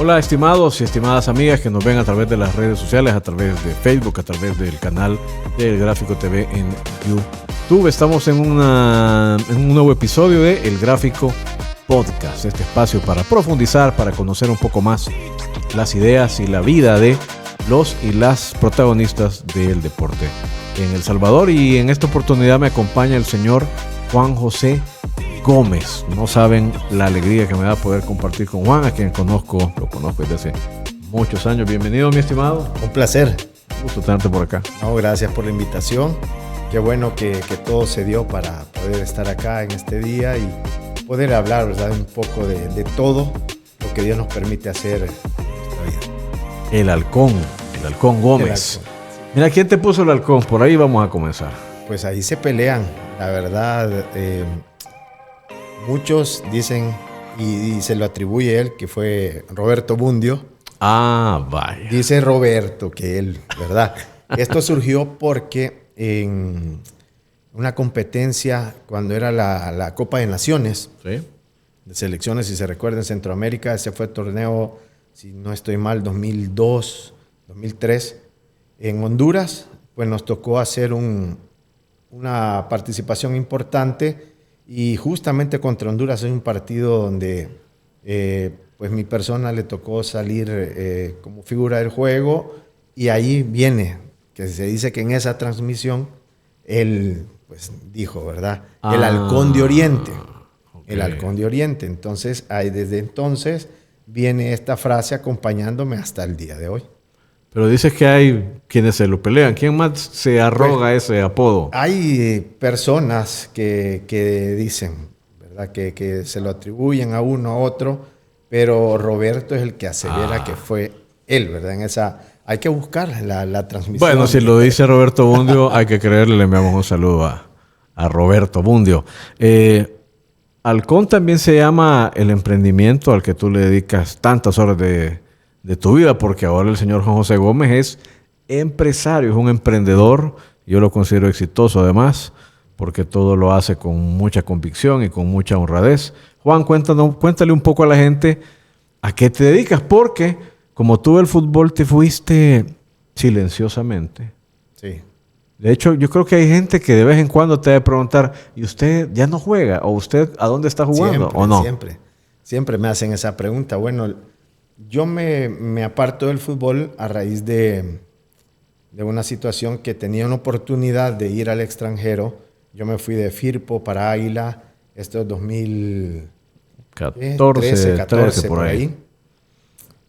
Hola, estimados y estimadas amigas que nos ven a través de las redes sociales, a través de Facebook, a través del canal del Gráfico TV en YouTube. Estamos en un nuevo episodio de El Gráfico Podcast, este espacio para profundizar, para conocer un poco más las ideas y la vida de los y las protagonistas del deporte en El Salvador. Y en esta oportunidad me acompaña el señor Juan José Gómez. No saben la alegría que me da poder compartir con Juan, a quien lo conozco desde hace muchos años. Bienvenido, mi estimado. Un placer. Un gusto tenerte por acá. No, gracias por la invitación. Qué bueno que todo se dio para poder estar acá en este día y poder hablar, ¿verdad?, un poco de todo lo que Dios nos permite hacer en nuestra vida. El halcón Gómez. Mira, ¿quién te puso el halcón? Por ahí vamos a comenzar. Pues ahí se pelean, la verdad. Muchos dicen, y se lo atribuye él, que fue Roberto Bundio. Ah, vaya. Dice Roberto que él, ¿verdad? Esto surgió porque en una competencia, cuando era la Copa de Naciones, ¿sí?, de selecciones, si se recuerda, en Centroamérica, ese fue el torneo, si no estoy mal, 2002, 2003. En Honduras, pues nos tocó hacer una participación importante. Y justamente contra Honduras es un partido donde pues mi persona le tocó salir como figura del juego, y ahí viene, que se dice que en esa transmisión él pues dijo, ¿verdad? El halcón de Oriente. Okay. El halcón de Oriente. Entonces, ahí desde entonces viene esta frase acompañándome hasta el día de hoy. Pero dices que hay quienes se lo pelean. ¿Quién más se arroga ese apodo? Hay personas que dicen, ¿verdad?, que se lo atribuyen a uno a otro, pero Roberto es el que asevera que fue él, ¿verdad? En esa, hay que buscar la transmisión. Bueno, si lo dice Roberto Bundio, hay que creerle. Le enviamos un saludo a Roberto Bundio. Halcón también se llama el emprendimiento al que tú le dedicas tantas horas de tu vida, porque ahora el señor Juan José Gómez es empresario, es un emprendedor. Yo lo considero exitoso además, porque todo lo hace con mucha convicción y con mucha honradez. Juan, cuéntale un poco a la gente a qué te dedicas, porque como tú el fútbol te fuiste silenciosamente. Sí. De hecho, yo creo que hay gente que de vez en cuando te debe preguntar, ¿y usted ya no juega? ¿O usted a dónde está jugando? Siempre, ¿o no? Siempre me hacen esa pregunta. Bueno, yo me aparto del fútbol a raíz de una situación que tenía una oportunidad de ir al extranjero. Yo me fui de Firpo para Águila, esto es 2014 por ahí.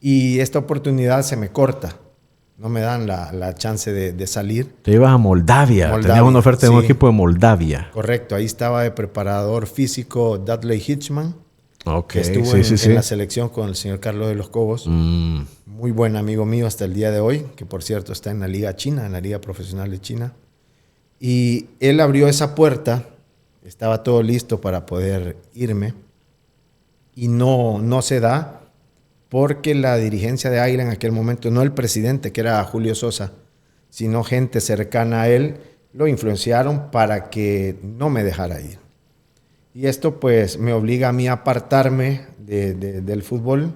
Y esta oportunidad se me corta. No me dan la chance de salir. Te ibas a Moldavia. Tenías una oferta de un equipo de Moldavia. Correcto. Ahí estaba de preparador físico Dudley Hitchman. Okay. Que estuvo en la selección con el señor Carlos de los Cobos. Muy buen amigo mío hasta el día de hoy, que por cierto está en la Liga China, en la Liga Profesional de China. Y él abrió esa puerta, estaba todo listo para poder irme, y no se da porque la dirigencia de Águila en aquel momento, no el presidente, que era Julio Sosa, sino gente cercana a él, lo influenciaron para que no me dejara ir. Y esto pues me obliga a mí a apartarme del fútbol.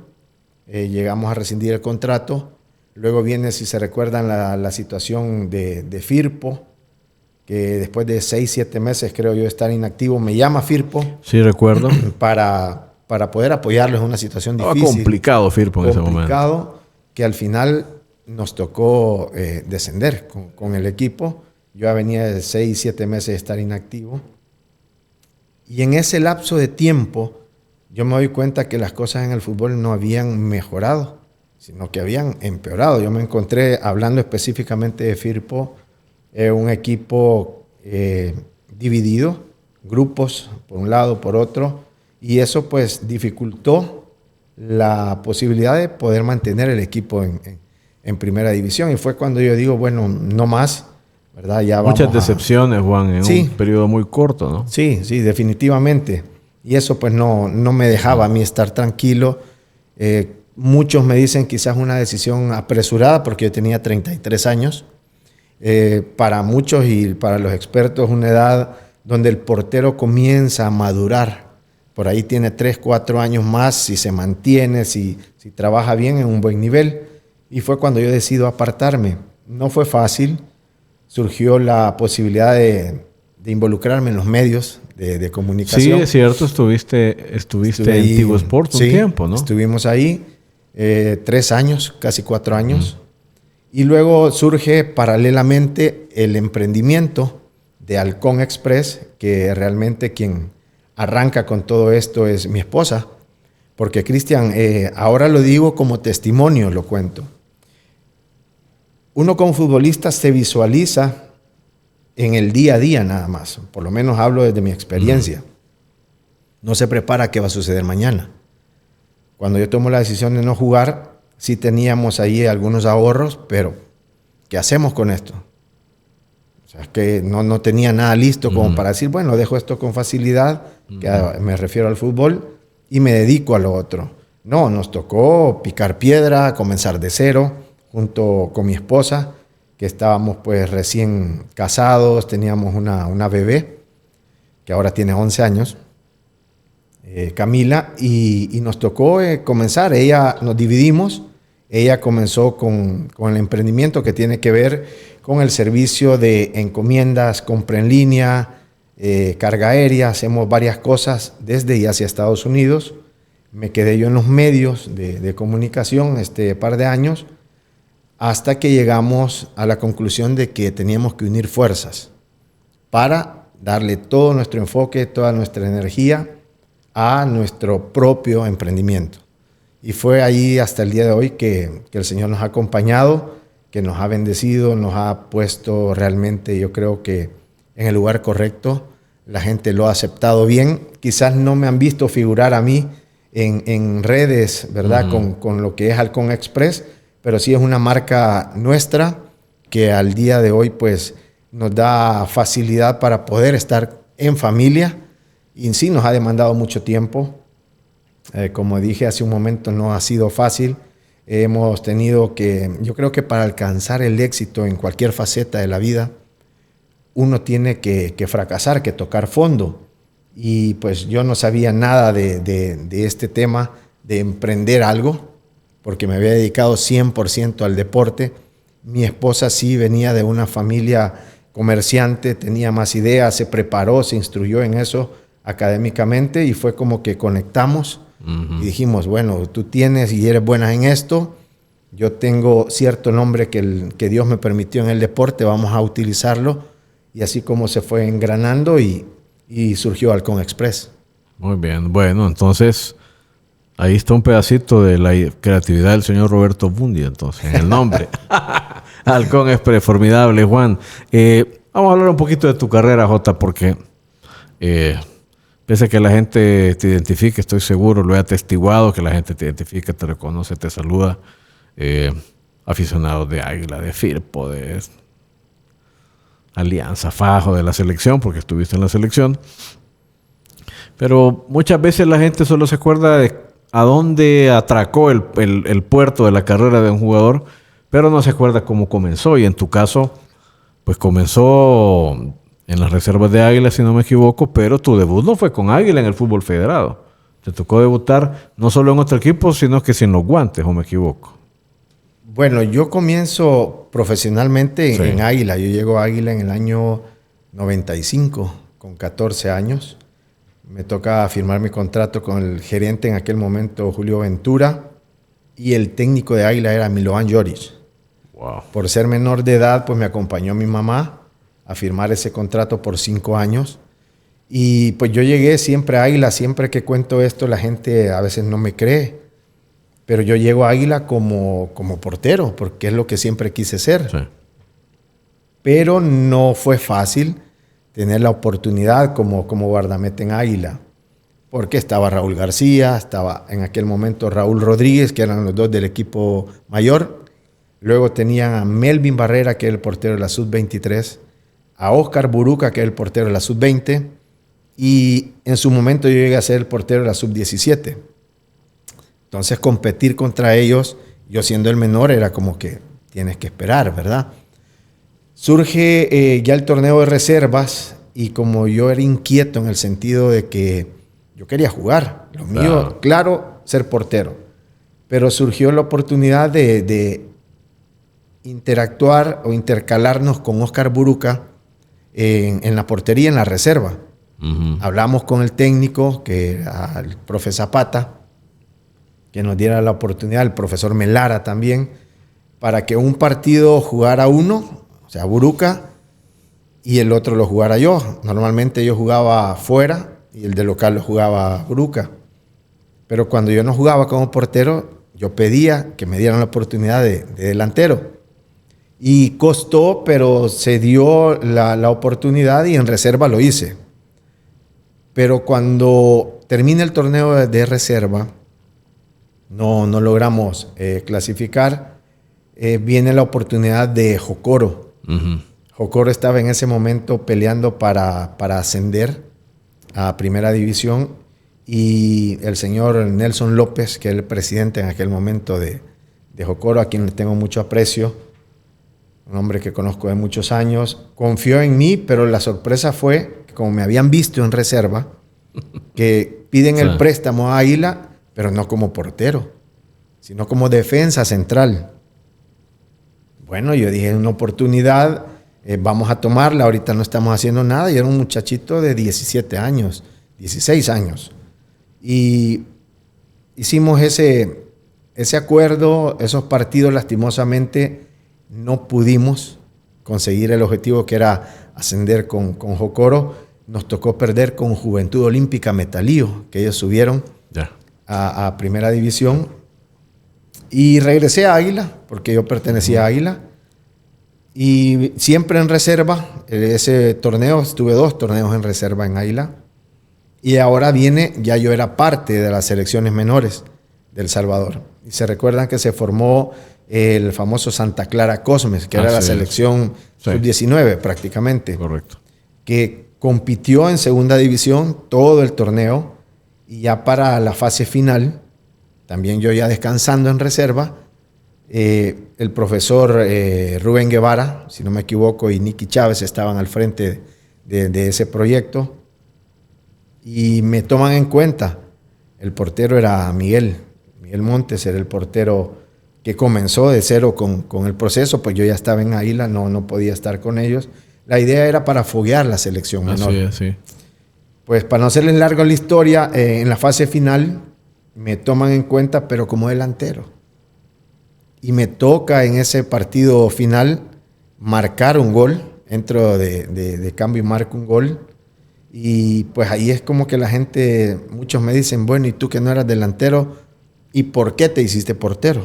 Llegamos a rescindir el contrato. Luego viene, si se recuerdan, la situación de Firpo, que después de 6-7 meses, creo yo, de estar inactivo, me llama Firpo. Sí, recuerdo. Para poder apoyarlos en una situación difícil. Complicado Firpo en ese momento. Complicado, que al final nos tocó descender con el equipo. Yo venía de 6-7 meses de estar inactivo. Y en ese lapso de tiempo, yo me doy cuenta que las cosas en el fútbol no habían mejorado, sino que habían empeorado. Yo me encontré, hablando específicamente de Firpo, un equipo dividido, grupos por un lado, por otro, y eso pues dificultó la posibilidad de poder mantener el equipo en primera división. Y fue cuando yo digo, bueno, no más, ¿verdad? Ya muchas decepciones, Juan, en un periodo muy corto, ¿no? Sí, definitivamente. Y eso pues no me dejaba a mí estar tranquilo. Muchos me dicen quizás una decisión apresurada porque yo tenía 33 años. Para muchos y para los expertos, una edad donde el portero comienza a madurar por ahí tiene 3, 4 años más si se mantiene, si trabaja bien en un buen nivel. Y fue cuando yo decido apartarme. No fue fácil. Surgió la posibilidad de involucrarme en los medios de comunicación. Sí, es cierto, estuviste en Tigo Sports un tiempo, ¿no? Estuvimos ahí 3 años, casi 4 años. Y luego surge paralelamente el emprendimiento de Halcón Express, que realmente quien arranca con todo esto es mi esposa. Porque, Cristian, ahora lo digo como testimonio, lo cuento. Uno como futbolista se visualiza en el día a día nada más. Por lo menos hablo desde mi experiencia. No se prepara qué va a suceder mañana. Cuando yo tomo la decisión de no jugar, sí teníamos ahí algunos ahorros, pero ¿qué hacemos con esto? O sea, es que no tenía nada listo como para decir, bueno, dejo esto con facilidad, que me refiero al fútbol, y me dedico a lo otro. No, nos tocó picar piedra, comenzar de cero, junto con mi esposa, que estábamos pues recién casados, teníamos una bebé, que ahora tiene 11 años, Camila, y nos tocó comenzar. Nos dividimos. Ella comenzó con el emprendimiento que tiene que ver con el servicio de encomiendas, compra en línea, carga aérea. Hacemos varias cosas desde y hacia Estados Unidos. Me quedé yo en los medios de comunicación este par de años, hasta que llegamos a la conclusión de que teníamos que unir fuerzas para darle todo nuestro enfoque, toda nuestra energía a nuestro propio emprendimiento. Y fue ahí hasta el día de hoy que el Señor nos ha acompañado, que nos ha bendecido, nos ha puesto realmente, yo creo que en el lugar correcto. La gente lo ha aceptado bien. Quizás no me han visto figurar a mí en redes, ¿verdad? Con lo que es Halcón Express, pero sí es una marca nuestra que al día de hoy pues nos da facilidad para poder estar en familia, y sí nos ha demandado mucho tiempo. Como dije hace un momento, no ha sido fácil. Hemos tenido que, yo creo que para alcanzar el éxito en cualquier faceta de la vida, uno tiene que fracasar, que tocar fondo. Y pues yo no sabía nada de este tema de emprender algo, porque me había dedicado 100% al deporte. Mi esposa sí venía de una familia comerciante, tenía más ideas, se preparó, se instruyó en eso académicamente, y fue como que conectamos y dijimos, bueno, tú tienes y eres buena en esto, yo tengo cierto nombre que Dios me permitió en el deporte, vamos a utilizarlo. Y así como se fue engranando y surgió Halcón Express. Muy bien, bueno, entonces ahí está un pedacito de la creatividad del señor Roberto Bundy, entonces, en el nombre. Halcón Express, formidable, Juan. Vamos a hablar un poquito de tu carrera, Jota, porque pese a que la gente te identifique, estoy seguro, lo he atestiguado, que la gente te identifica, te reconoce, te saluda. Aficionados de Águila, de Firpo, de Alianza, Fajo, de la selección, porque estuviste en la selección. Pero muchas veces la gente solo se acuerda de a dónde atracó el puerto de la carrera de un jugador, pero no se acuerda cómo comenzó. Y en tu caso, pues comenzó en las reservas de Águila, si no me equivoco, pero tu debut no fue con Águila en el fútbol federado. Te tocó debutar no solo en otro equipo, sino que sin los guantes, ¿o me equivoco? Bueno, yo comienzo profesionalmente en Águila. Yo llego a Águila en el año 95, con 14 años. Me toca firmar mi contrato con el gerente en aquel momento, Julio Ventura, y el técnico de Águila era Milovan Joric. Wow. Por ser menor de edad, pues me acompañó mi mamá a firmar ese contrato por 5 años. Y pues yo llegué siempre a Águila. Siempre que cuento esto, la gente a veces no me cree. Pero yo llego a Águila como portero, porque es lo que siempre quise ser. Sí. Pero no fue fácil tener la oportunidad como guardameta en Águila, porque estaba Raúl García, estaba en aquel momento Raúl Rodríguez, que eran los dos del equipo mayor. Luego tenían a Melvin Barrera, que era el portero de la Sub-23, a Oscar Buruca, que era el portero de la Sub-20, y en su momento yo llegué a ser el portero de la Sub-17. Entonces, competir contra ellos, yo siendo el menor, era como que tienes que esperar, ¿verdad? Surge ya el torneo de reservas, y como yo era inquieto en el sentido de que Yo quería jugar. Lo mío, claro, ser portero. Pero surgió la oportunidad de interactuar o intercalarnos con Oscar Buruca en la portería, en la reserva. Hablamos con el técnico, que era el profe Zapata, que nos diera la oportunidad, el profesor Melara también, para que un partido jugara uno, o sea, Buruca, y el otro lo jugara yo. Normalmente yo jugaba afuera y el de local lo jugaba Buruca. Pero cuando yo no jugaba como portero, yo pedía que me dieran la oportunidad de delantero. Y costó, pero se dio la oportunidad y en reserva lo hice. Pero cuando termina el torneo de reserva, no logramos clasificar. Viene la oportunidad de Jocoro. Jocoro estaba en ese momento peleando para ascender a Primera División y el señor Nelson López, que es el presidente en aquel momento de Jocoro, a quien le tengo mucho aprecio, un hombre que conozco de muchos años, confió en mí, pero la sorpresa fue que como me habían visto en reserva, que piden el préstamo a Águila, pero no como portero, sino como defensa central. Bueno, yo dije, una oportunidad, vamos a tomarla, ahorita no estamos haciendo nada. Y era un muchachito de 17 años, 16 años. Y hicimos ese acuerdo, esos partidos lastimosamente no pudimos conseguir el objetivo que era ascender con Jocoro. Nos tocó perder con Juventud Olímpica Metalío, que ellos subieron a Primera División. Y regresé a Águila, porque yo pertenecía a Águila. Y siempre en reserva, ese torneo, estuve 2 torneos en reserva en Águila. Y ahora ya yo era parte de las selecciones menores del Salvador. Y se recuerdan que se formó el famoso Santa Clara Cosmes, que era la selección sub-19 prácticamente. Correcto. Que compitió en segunda división todo el torneo y ya para la fase final, también yo ya descansando en reserva, el profesor Rubén Guevara, si no me equivoco, y Nicky Chávez estaban al frente de ese proyecto y me toman en cuenta. El portero era Miguel Montes, era el portero que comenzó de cero con el proceso, pues yo ya estaba en Águila, no podía estar con ellos. La idea era para foguear la selección menor. Sí. Pues para no hacerles larga la historia, en la fase final me toman en cuenta, pero como delantero. Y me toca en ese partido final marcar un gol. Entro de cambio y marco un gol. Y pues ahí es como que la gente, muchos me dicen, bueno, ¿y tú que no eras delantero? ¿Y por qué te hiciste portero?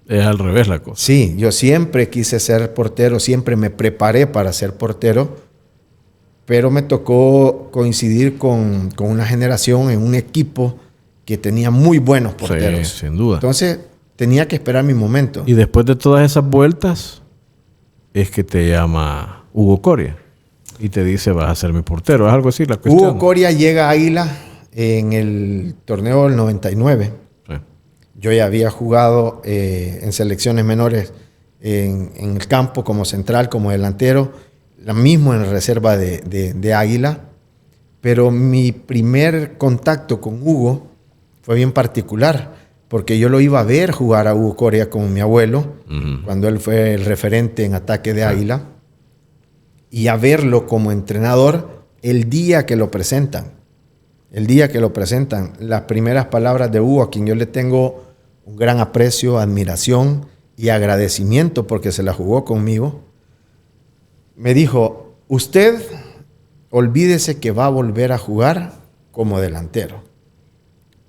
Es al revés la cosa. Sí, yo siempre quise ser portero, siempre me preparé para ser portero, pero me tocó coincidir con una generación en un equipo que tenía muy buenos porteros. Sí, sin duda. Entonces, tenía que esperar mi momento. Y después de todas esas vueltas, es que te llama Hugo Coria y te dice, vas a ser mi portero. Es algo así la cuestión. Hugo Coria llega a Águila en el torneo del 99. Sí. Yo ya había jugado en selecciones menores en el campo como central, como delantero, lo mismo en reserva de Águila. Pero mi primer contacto con Hugo fue bien particular, porque yo lo iba a ver jugar a Hugo Coria con mi abuelo, cuando él fue el referente en ataque de Águila, y a verlo como entrenador el día que lo presentan. El día que lo presentan, las primeras palabras de Hugo, a quien yo le tengo un gran aprecio, admiración y agradecimiento porque se la jugó conmigo, me dijo, usted olvídese que va a volver a jugar como delantero.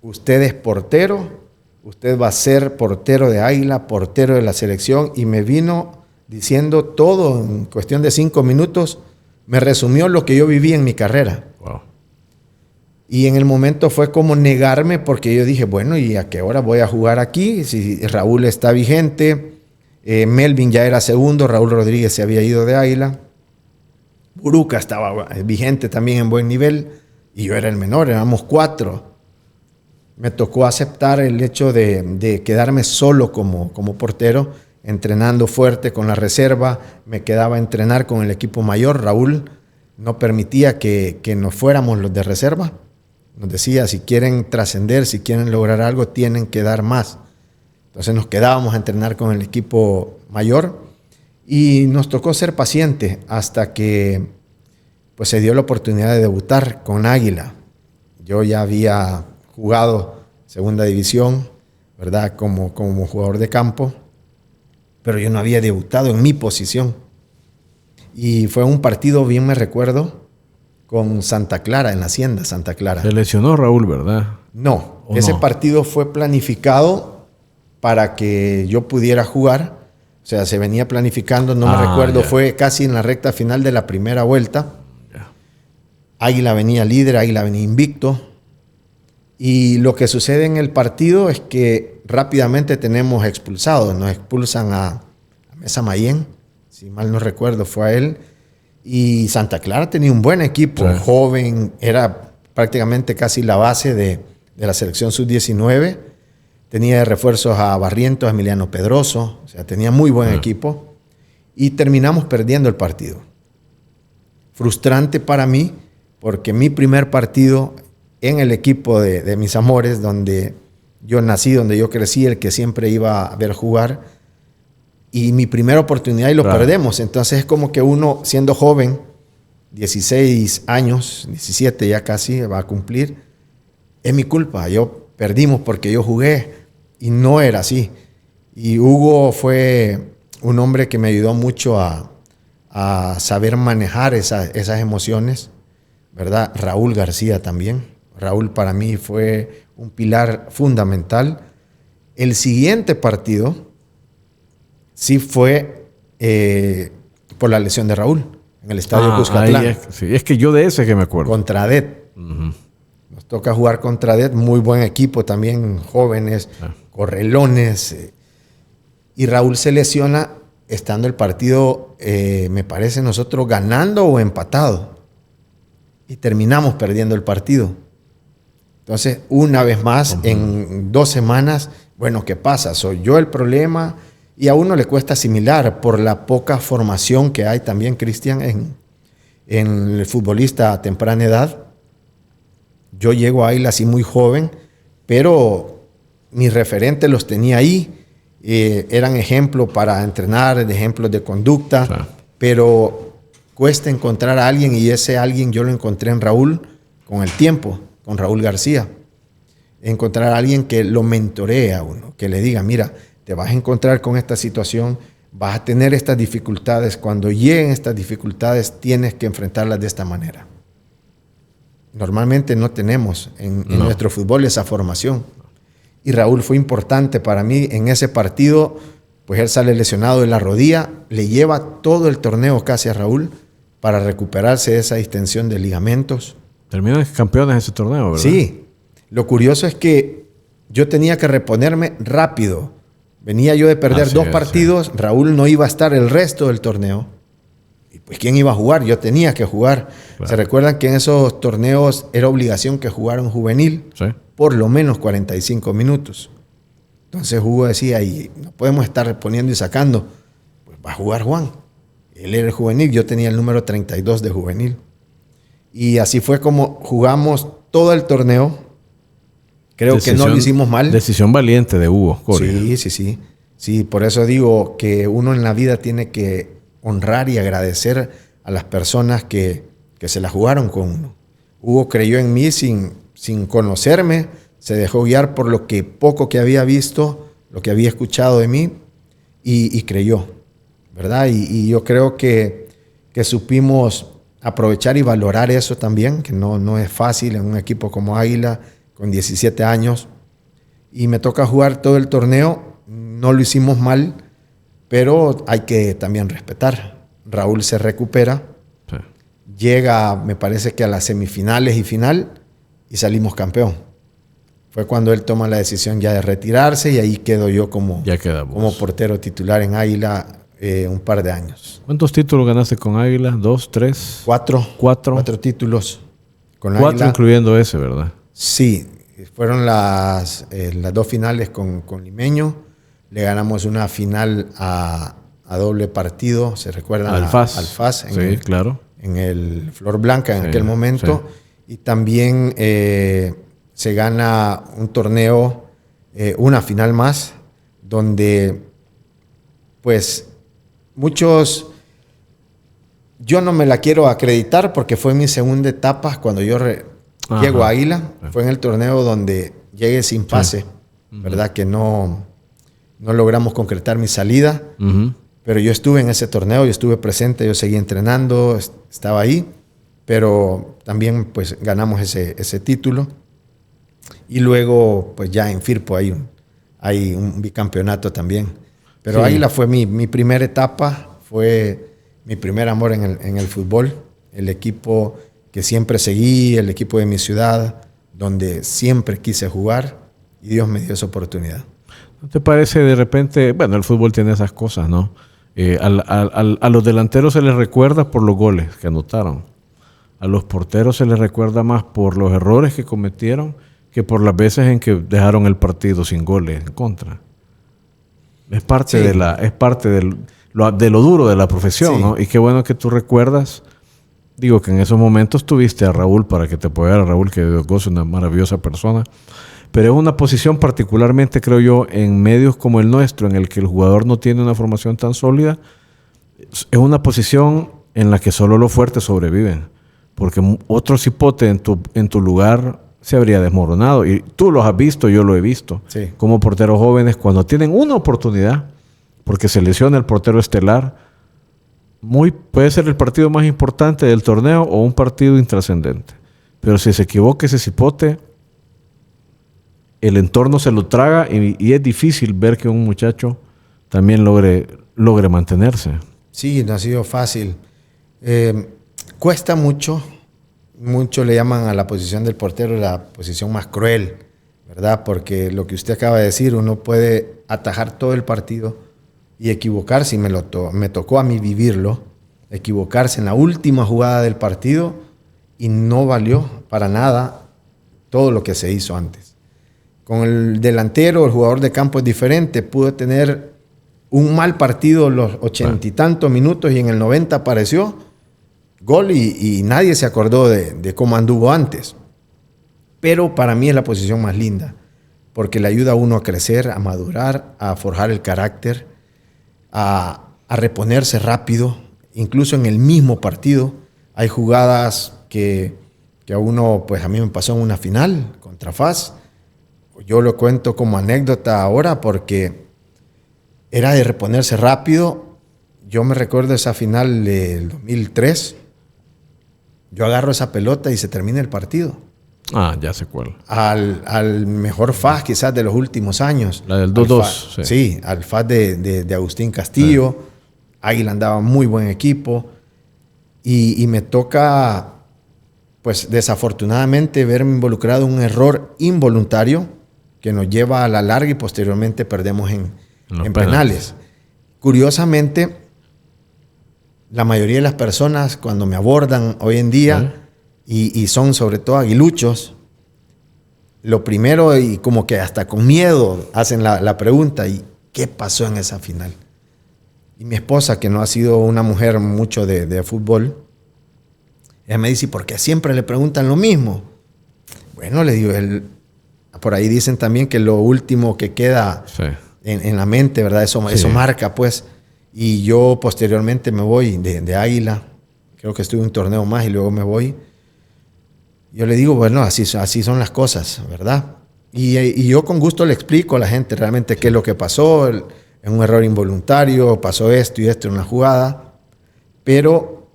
Usted es portero, usted va a ser portero de Águila, portero de la selección, y me vino diciendo todo en cuestión de 5 minutos, me resumió lo que yo viví en mi carrera. Wow. Y en el momento fue como negarme, porque yo dije, bueno, ¿y a qué hora voy a jugar aquí? Si Raúl está vigente, Melvin ya era segundo, Raúl Rodríguez se había ido de Águila, Buruca estaba vigente también en buen nivel, y yo era el menor, éramos 4. Me tocó aceptar el hecho de quedarme solo como portero, entrenando fuerte con la reserva. Me quedaba a entrenar con el equipo mayor. Raúl no permitía que nos fuéramos los de reserva. nos decía, si quieren trascender, si quieren lograr algo, tienen que dar más. Entonces nos quedábamos a entrenar con el equipo mayor y nos tocó ser pacientes hasta que pues, se dio la oportunidad de debutar con Águila. Yo ya había jugado segunda división, ¿verdad? Como jugador de campo, pero yo no había debutado en mi posición. Y fue un partido, bien me recuerdo, con Santa Clara, en la Hacienda Santa Clara. Se lesionó Raúl, ¿verdad? No, ese partido fue planificado para que yo pudiera jugar. O sea, se venía planificando, no me recuerdo, fue casi en la recta final de la primera vuelta. Águila venía líder, Águila venía invicto. Y lo que sucede en el partido es que rápidamente tenemos expulsados. Nos expulsan a Mesa Mayén, si mal no recuerdo, fue a él. Y Santa Clara tenía un buen equipo, joven, era prácticamente casi la base de la selección sub-19. Tenía de refuerzos a Barrientos, a Emiliano Pedroso, o sea, tenía muy buen equipo. Y terminamos perdiendo el partido. Frustrante para mí, porque mi primer partido en el equipo de mis amores, donde yo nací, donde yo crecí, el que siempre iba a ver jugar, y mi primera oportunidad y lo perdemos. Entonces es como que uno, siendo joven, 16 años, 17 ya casi va a cumplir, es mi culpa, perdimos porque yo jugué y no era así. Y Hugo fue un hombre que me ayudó mucho a saber manejar esas emociones, ¿verdad? Raúl García también. Raúl para mí fue un pilar fundamental. El siguiente partido sí fue por la lesión de Raúl en el estadio Cuscatlán. Es que yo de ese que me acuerdo. Contra Det. Nos toca jugar contra Det, muy buen equipo también, jóvenes, correlones. Y Raúl se lesiona estando el partido, me parece, nosotros ganando o empatado. Y terminamos perdiendo el partido. Entonces, una vez más, en 2 semanas, bueno, ¿qué pasa? ¿Soy yo el problema? Y a uno le cuesta asimilar por la poca formación que hay también, Cristian, en el futbolista a temprana edad. Yo llego a Águila así muy joven, pero mis referentes los tenía ahí. Eran ejemplos para entrenar, ejemplos de conducta, pero cuesta encontrar a alguien y ese alguien yo lo encontré en Raúl con el tiempo, con Raúl García. Encontrar a alguien que lo mentoree a uno, que le diga, mira, te vas a encontrar con esta situación, vas a tener estas dificultades. Cuando lleguen estas dificultades, tienes que enfrentarlas de esta manera. Normalmente no tenemos en nuestro fútbol esa formación. Y Raúl fue importante para mí en ese partido, pues él sale lesionado de la rodilla, le lleva todo el torneo casi a Raúl para recuperarse de esa distensión de ligamentos. Terminan campeones ese torneo, ¿verdad? Sí. Lo curioso es que yo tenía que reponerme rápido. Venía yo de perder 2 partidos, Raúl no iba a estar el resto del torneo. Y pues ¿quién iba a jugar? Yo tenía que jugar. Claro. ¿Se recuerdan que en esos torneos era obligación que jugara un juvenil? Sí. Por lo menos 45 minutos. Entonces Hugo decía, y no podemos estar poniendo y sacando. Pues va a jugar Juan. Él era el juvenil, yo tenía el número 32 de juvenil. Y así fue como jugamos todo el torneo. Creo que no lo hicimos mal. Decisión valiente de Hugo Coria. Sí, por eso digo que uno en la vida tiene que honrar y agradecer a las personas que se la jugaron con uno. Hugo creyó en mí sin conocerme, se dejó guiar por lo que poco que había visto, lo que había escuchado de mí y creyó, ¿verdad? Y yo creo que supimos aprovechar y valorar eso también, que no es fácil en un equipo como Águila, con 17 años, y me toca jugar todo el torneo. No lo hicimos mal, pero hay que también respetar. Raúl se recupera, llega, me parece que a las semifinales y final, y salimos campeón. Fue cuando él toma la decisión ya de retirarse, y ahí quedo yo como portero titular en Águila un par de años. ¿Cuántos títulos ganaste con Águila? ¿2, 3? 4. 4 títulos con Águila. 4 incluyendo ese, ¿verdad? Sí, fueron las 2 finales con Limeño. Le ganamos una final a doble partido, ¿se recuerdan? Al FAS. Al FAS, claro. En el Flor Blanca en aquel momento. Sí. y también se gana un torneo, una final más, donde pues muchos, yo no me la quiero acreditar porque fue mi segunda etapa cuando yo llego a Águila, fue en el torneo donde llegué sin pase, ¿verdad? Que no logramos concretar mi salida, pero yo estuve en ese torneo, yo estuve presente, yo seguí entrenando, estaba ahí, pero también pues ganamos ese título. Y luego pues ya en Firpo hay un bicampeonato también. Pero Águila fue mi primera etapa, fue mi primer amor en el fútbol, el equipo que siempre seguí, el equipo de mi ciudad, donde siempre quise jugar y Dios me dio esa oportunidad. ¿No te parece de repente, bueno, el fútbol tiene esas cosas, ¿no? A los delanteros se les recuerda por los goles que anotaron. A los porteros se les recuerda más por los errores que cometieron que por las veces en que dejaron el partido sin goles en contra. Es parte, de lo duro de la profesión, ¿no? Y qué bueno que tú recuerdas. Digo que en esos momentos tuviste a Raúl para que te apoyara. Raúl, que Dios goce, una maravillosa persona. Pero es una posición particularmente, creo yo, en medios como el nuestro, en el que el jugador no tiene una formación tan sólida. Es una posición en la que solo los fuertes sobreviven. Porque otro cipote en tu lugar se habría desmoronado. Y tú los has visto, yo lo he visto. Sí. Como porteros jóvenes, cuando tienen una oportunidad, porque se lesiona el portero estelar, puede ser el partido más importante del torneo o un partido intrascendente. Pero si se equivoca ese cipote, el entorno se lo traga y es difícil ver que un muchacho también logre mantenerse. Sí, no ha sido fácil. Cuesta mucho. Muchos le llaman a la posición del portero la posición más cruel, ¿verdad? Porque lo que usted acaba de decir, uno puede atajar todo el partido y equivocarse, y me tocó a mí vivirlo, equivocarse en la última jugada del partido y no valió para nada todo lo que se hizo antes. Con el delantero, el jugador de campo es diferente, pudo tener un mal partido los 80 y tantos minutos y en el 90 apareció gol y nadie se acordó de cómo anduvo antes. Pero para mí es la posición más linda, porque le ayuda a uno a crecer, a madurar, a forjar el carácter, a reponerse rápido. Incluso en el mismo partido hay jugadas que a uno, pues a mí me pasó en una final contra FAS. Yo lo cuento como anécdota ahora porque era de reponerse rápido. Yo me recuerdo esa final del 2003. Yo agarro esa pelota y se termina el partido. Ah, ya sé cuál. Al mejor FAS quizás de los últimos años. La del 2-2. Sí, al FAS de Agustín Castillo. Sí. Águila andaba muy buen equipo. Y me toca, pues desafortunadamente, verme involucrado en un error involuntario que nos lleva a la larga y posteriormente perdemos en penales. Curiosamente, la mayoría de las personas cuando me abordan hoy en día y son sobre todo aguiluchos, lo primero y como que hasta con miedo hacen la pregunta, ¿y qué pasó en esa final? Y mi esposa, que no ha sido una mujer mucho de fútbol, ella me dice, ¿por qué siempre le preguntan lo mismo? Bueno, le digo, por ahí dicen también que lo último que queda en la mente, ¿verdad? Eso marca, pues. Y yo posteriormente me voy de Águila. Creo que estuve un torneo más y luego me voy. Yo le digo, bueno, así son las cosas, ¿verdad? Y yo con gusto le explico a la gente realmente qué es lo que pasó. Es un error involuntario, pasó esto y esto en una jugada. Pero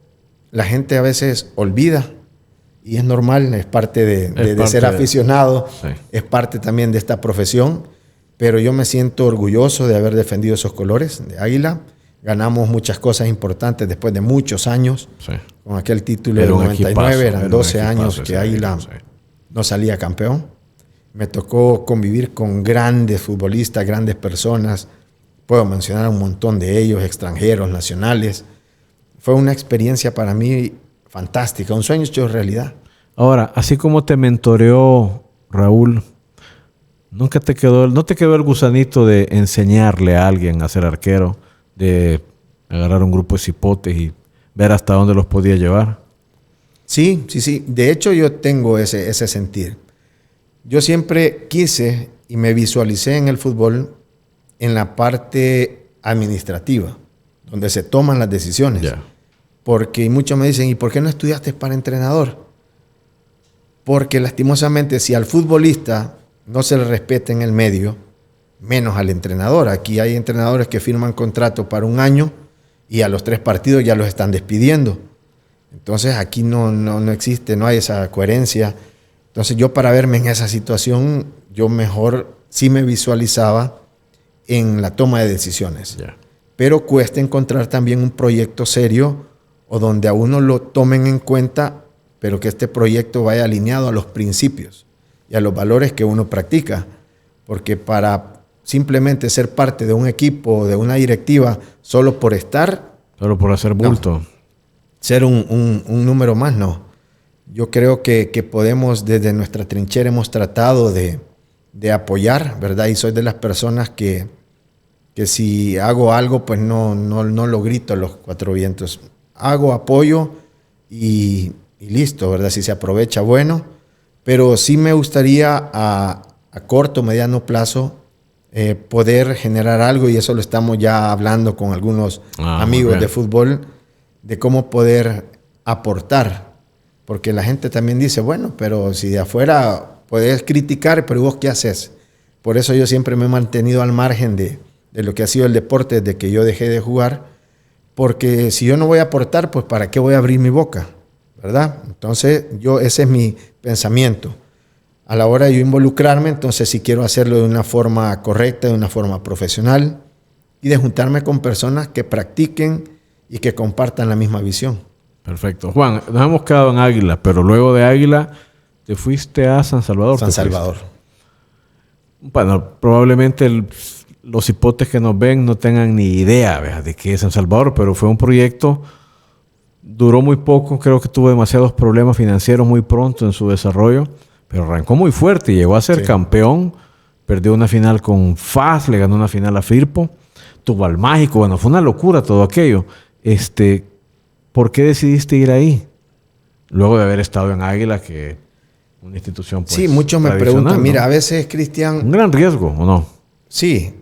la gente a veces olvida. Y es normal, es parte de ser aficionado. Sí. Es parte también de esta profesión. Pero yo me siento orgulloso de haber defendido esos colores de Águila. Ganamos muchas cosas importantes después de muchos años. Sí. Con aquel título del 99, eran 12 años que Águila no salía campeón. Me tocó convivir con grandes futbolistas, grandes personas. Puedo mencionar un montón de ellos, extranjeros, nacionales. Fue una experiencia para mí fantástica, un sueño hecho realidad. Ahora, así como te mentoreó Raúl, ¿no te quedó el gusanito de enseñarle a alguien a ser arquero? De agarrar un grupo de cipotes y ver hasta dónde los podía llevar. Sí, sí, sí. De hecho, yo tengo ese sentir. Yo siempre quise y me visualicé en el fútbol en la parte administrativa, donde se toman las decisiones. Ya. Porque muchos me dicen, ¿y por qué no estudiaste para entrenador? Porque lastimosamente, si al futbolista no se le respeta en el medio, menos al entrenador. Aquí hay entrenadores que firman contrato para 1 año y a los 3 partidos ya los están despidiendo. Entonces aquí no existe, no hay esa coherencia. Entonces yo, para verme en esa situación, yo mejor sí me visualizaba en la toma de decisiones. Ya. Pero cuesta encontrar también un proyecto serio o donde a uno lo tomen en cuenta, pero que este proyecto vaya alineado a los principios y a los valores que uno practica. Porque para simplemente ser parte de un equipo o de una directiva solo por estar, Solo por hacer bulto. no. Ser un número más, no. Yo creo que podemos, desde nuestra trinchera hemos tratado de apoyar, ¿verdad? Y soy de las personas que si hago algo, pues no lo grito a los 4 vientos. Hago, apoyo y listo, ¿verdad? Si se aprovecha, bueno. Pero sí me gustaría a corto, mediano plazo poder generar algo, y eso lo estamos ya hablando con algunos amigos de fútbol, de cómo poder aportar. Porque la gente también dice, bueno, pero si de afuera puedes criticar, pero ¿vos qué haces? Por eso yo siempre me he mantenido al margen de lo que ha sido el deporte desde que yo dejé de jugar, porque si yo no voy a aportar, pues ¿para qué voy a abrir mi boca? ¿Verdad? Entonces, ese es mi pensamiento. A la hora de yo involucrarme, entonces sí quiero hacerlo de una forma correcta, de una forma profesional, y de juntarme con personas que practiquen y que compartan la misma visión. Perfecto. Juan, nos hemos quedado en Águila, pero luego de Águila te fuiste a San Salvador. San Salvador. Bueno, probablemente los hipotes que nos ven no tengan ni idea, ¿verdad?, de qué es San Salvador, pero fue un proyecto, duró muy poco, creo que tuvo demasiados problemas financieros muy pronto en su desarrollo, pero arrancó muy fuerte y llegó a ser campeón, perdió una final con FAS, le ganó una final a Firpo, tuvo al Mágico, bueno, fue una locura todo aquello. ¿Por qué decidiste ir ahí? Luego de haber estado en Águila, que una institución, pues, sí, muchos me preguntan, mira, a veces, Cristian... Un gran riesgo, ¿o no? Sí,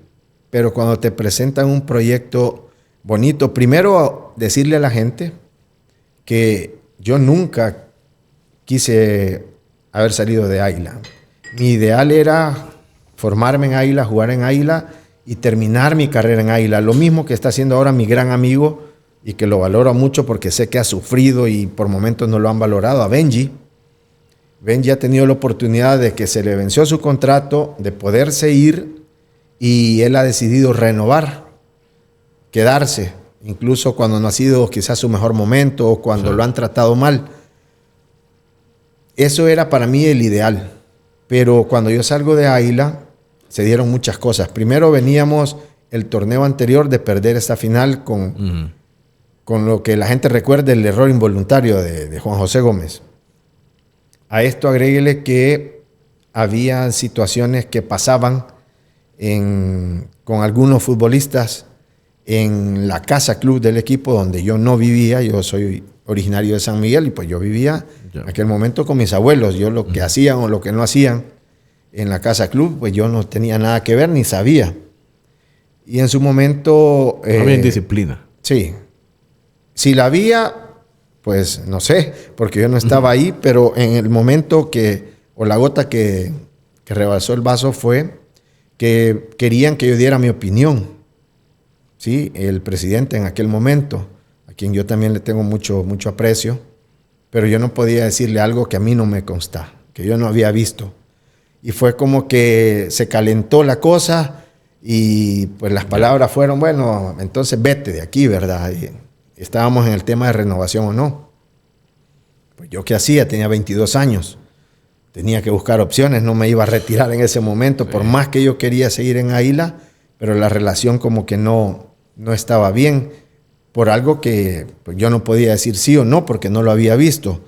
pero cuando te presentan un proyecto bonito, primero decirle a la gente que yo nunca quise haber salido de Águila. Mi ideal era formarme en Águila, jugar en Águila y terminar mi carrera en Águila. Lo mismo que está haciendo ahora mi gran amigo, y que lo valoro mucho porque sé que ha sufrido y por momentos no lo han valorado, a Benji. Benji ha tenido la oportunidad de que se le venció su contrato, de poderse ir, y él ha decidido renovar, quedarse, incluso cuando no ha sido quizás su mejor momento o cuando lo han tratado mal. Eso era para mí el ideal. Pero cuando yo salgo de Águila, se dieron muchas cosas. Primero veníamos el torneo anterior de perder esta final con lo que la gente recuerda, el error involuntario de Juan José Gómez. A esto agréguele que había situaciones que pasaban con algunos futbolistas en la casa club del equipo donde yo no vivía. Yo soy originario de San Miguel y pues yo vivía en aquel momento con mis abuelos. Yo lo que hacían o lo que no hacían en la casa club, pues yo no tenía nada que ver ni sabía. Y en su momento... no había disciplina. Sí. Si la había, pues no sé, porque yo no estaba ahí, pero en el momento o la gota que rebasó el vaso fue que querían que yo diera mi opinión. Sí, el presidente en aquel momento, a quien yo también le tengo mucho aprecio, pero yo no podía decirle algo que a mí no me consta, que yo no había visto. Y fue como que se calentó la cosa y pues las palabras fueron, bueno, entonces vete de aquí, ¿verdad? Y estábamos en el tema de renovación o no. Pues yo qué hacía, tenía 22 años. Tenía que buscar opciones, no me iba a retirar en ese momento, por más que yo quería seguir en Águila, pero la relación como que no estaba bien, por algo que pues, yo no podía decir sí o no, porque no lo había visto.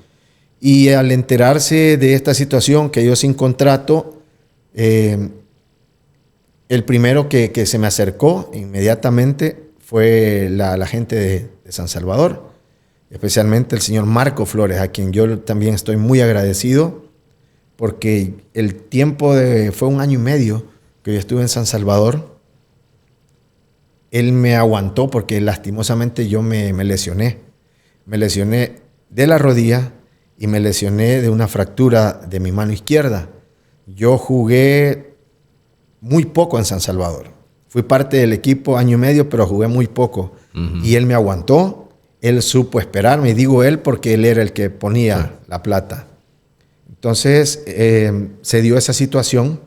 Y al enterarse de esta situación, que yo sin contrato, el primero que se me acercó inmediatamente fue la gente de San Salvador. especialmente el señor Marco Flores, a quien yo también estoy muy agradecido, porque el tiempo fue 1 año y medio que yo estuve en San Salvador. Él me aguantó porque lastimosamente yo me lesioné. Me lesioné de la rodilla y me lesioné de una fractura de mi mano izquierda. Yo jugué muy poco en San Salvador. Fui parte del equipo 1 año y medio, pero jugué muy poco. Y él me aguantó. Él supo esperarme. Y digo él porque él era el que ponía la plata. Entonces se dio esa situación.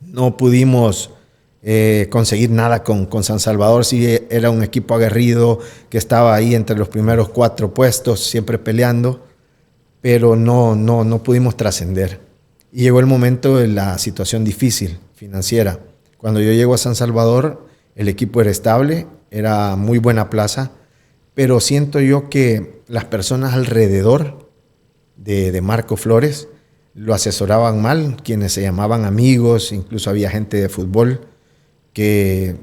No pudimos conseguir nada con San Salvador. Sí, era un equipo aguerrido que estaba ahí entre los primeros 4 puestos, siempre peleando, pero no pudimos trascender. Y llegó el momento de la situación difícil financiera. Cuando yo llego a San Salvador, el equipo era estable, era muy buena plaza, pero siento yo que las personas alrededor de Marco Flores lo asesoraban mal, quienes se llamaban amigos, incluso había gente de fútbol que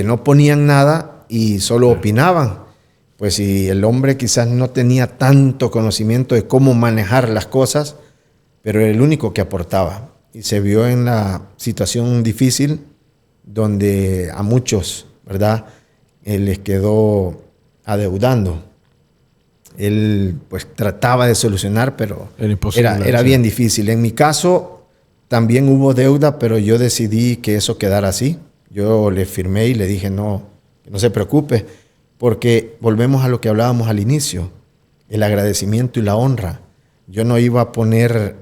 no ponían nada y solo opinaban. Pues si el hombre quizás no tenía tanto conocimiento de cómo manejar las cosas, pero era el único que aportaba. Y se vio en la situación difícil donde a muchos, ¿verdad?, les quedó adeudando. Él pues trataba de solucionar, pero era bien difícil. En mi caso también hubo deuda, pero yo decidí que eso quedara así. Yo le firmé y le dije no se preocupe, porque volvemos a lo que hablábamos al inicio, el agradecimiento y la honra. Yo no iba a ponerme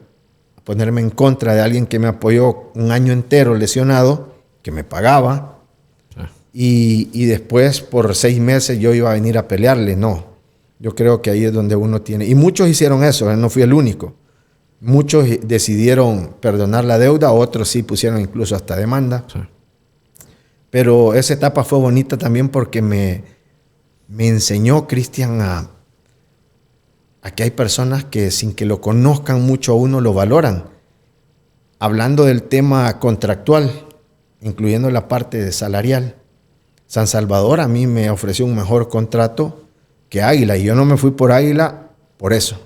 en contra de alguien que me apoyó 1 año entero lesionado, que me pagaba, y después por 6 meses yo iba a venir a pelearle. No, yo creo que ahí es donde uno tiene, y muchos hicieron eso, no fui el único. Muchos decidieron perdonar la deuda, otros sí pusieron incluso hasta demanda. Sí. Pero esa etapa fue bonita también porque me enseñó, Cristian, a que hay personas que sin que lo conozcan mucho a uno lo valoran. Hablando del tema contractual, incluyendo la parte salarial, San Salvador a mí me ofreció un mejor contrato que Águila, y yo no me fui por Águila por eso.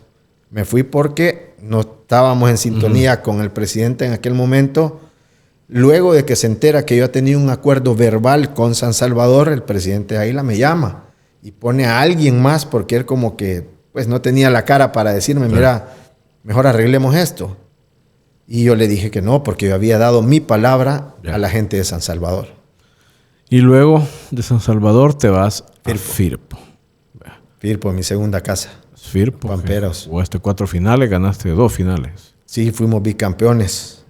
Me fui porque no estábamos en sintonía con el presidente en aquel momento. Luego de que se entera que yo tenía un acuerdo verbal con San Salvador, el presidente de Águila me llama y pone a alguien más, porque él como que pues no tenía la cara para decirme, mira, mejor arreglemos esto. Y yo le dije que no, porque yo había dado mi palabra a la gente de San Salvador. Y luego de San Salvador te vas a Firpo. Firpo, mi segunda casa. Firpo. Pamperos. Jugaste 4 finales, ganaste 2 finales. Sí, fuimos bicampeones.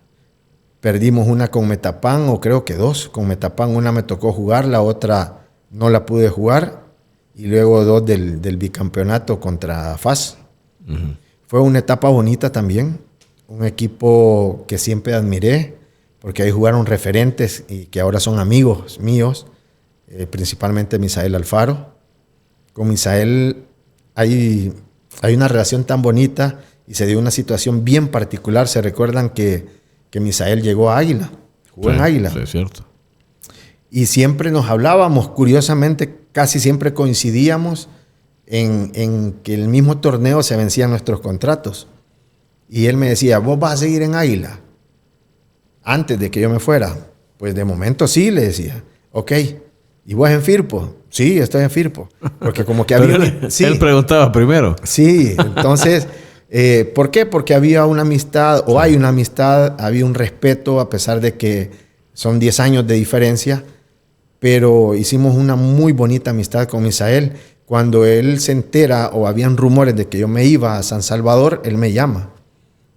Perdimos una con Metapán, o creo que 2. Con Metapán una me tocó jugar, la otra no la pude jugar. Y luego 2 del bicampeonato contra FAS. Fue una etapa bonita también. Un equipo que siempre admiré, porque ahí jugaron referentes y que ahora son amigos míos, principalmente Misael Alfaro. Con Misael hay una relación tan bonita y se dio una situación bien particular. Se recuerdan que Misael llegó a Águila, jugó en Águila. Sí, es cierto. Y siempre nos hablábamos, curiosamente, casi siempre coincidíamos en que el mismo torneo se vencían nuestros contratos. Y él me decía, ¿vos vas a seguir en Águila? Antes de que yo me fuera. Pues de momento sí, le decía. Ok. ¿Y vos en Firpo? Sí, estoy en Firpo. Porque como que había... Él preguntaba primero. Sí, entonces... ¿por qué? Porque había una amistad, o hay una amistad, había un respeto, a pesar de que son 10 años de diferencia, pero hicimos una muy bonita amistad con Misael. Cuando él se entera, o habían rumores de que yo me iba a San Salvador, él me llama.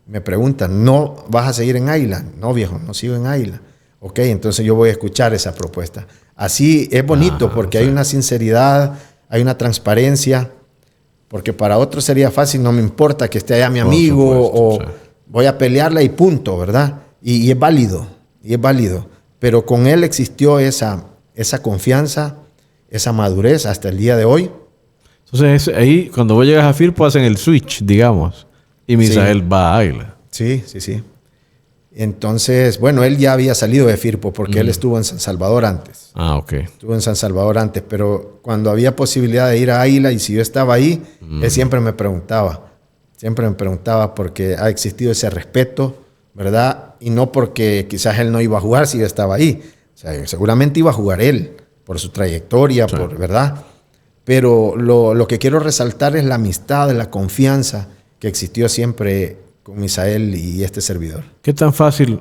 Me pregunta, ¿no vas a seguir en Águila? No, viejo, no sigo en Águila. Ok, entonces yo voy a escuchar esa propuesta. Así es bonito, porque hay una sinceridad, hay una transparencia. Porque para otros sería fácil, no me importa que esté allá mi amigo, o voy a pelearla y punto, ¿verdad? Y es válido, Pero con él existió esa confianza, esa madurez hasta el día de hoy. Entonces ahí, cuando vos llegas a Firpo, hacen el switch, digamos, y Misael va a Águila. Sí. Entonces, bueno, él ya había salido de Firpo porque él estuvo en San Salvador antes. Ah, ok. Estuvo en San Salvador antes, pero cuando había posibilidad de ir a Águila y si yo estaba ahí, él siempre me preguntaba porque ha existido ese respeto, ¿verdad? Y no porque quizás él no iba a jugar si yo estaba ahí. O sea, seguramente iba a jugar él por su trayectoria, sí, ¿verdad? Pero lo que quiero resaltar es la amistad, la confianza que existió siempre con Misael y este servidor. ¿Qué tan fácil?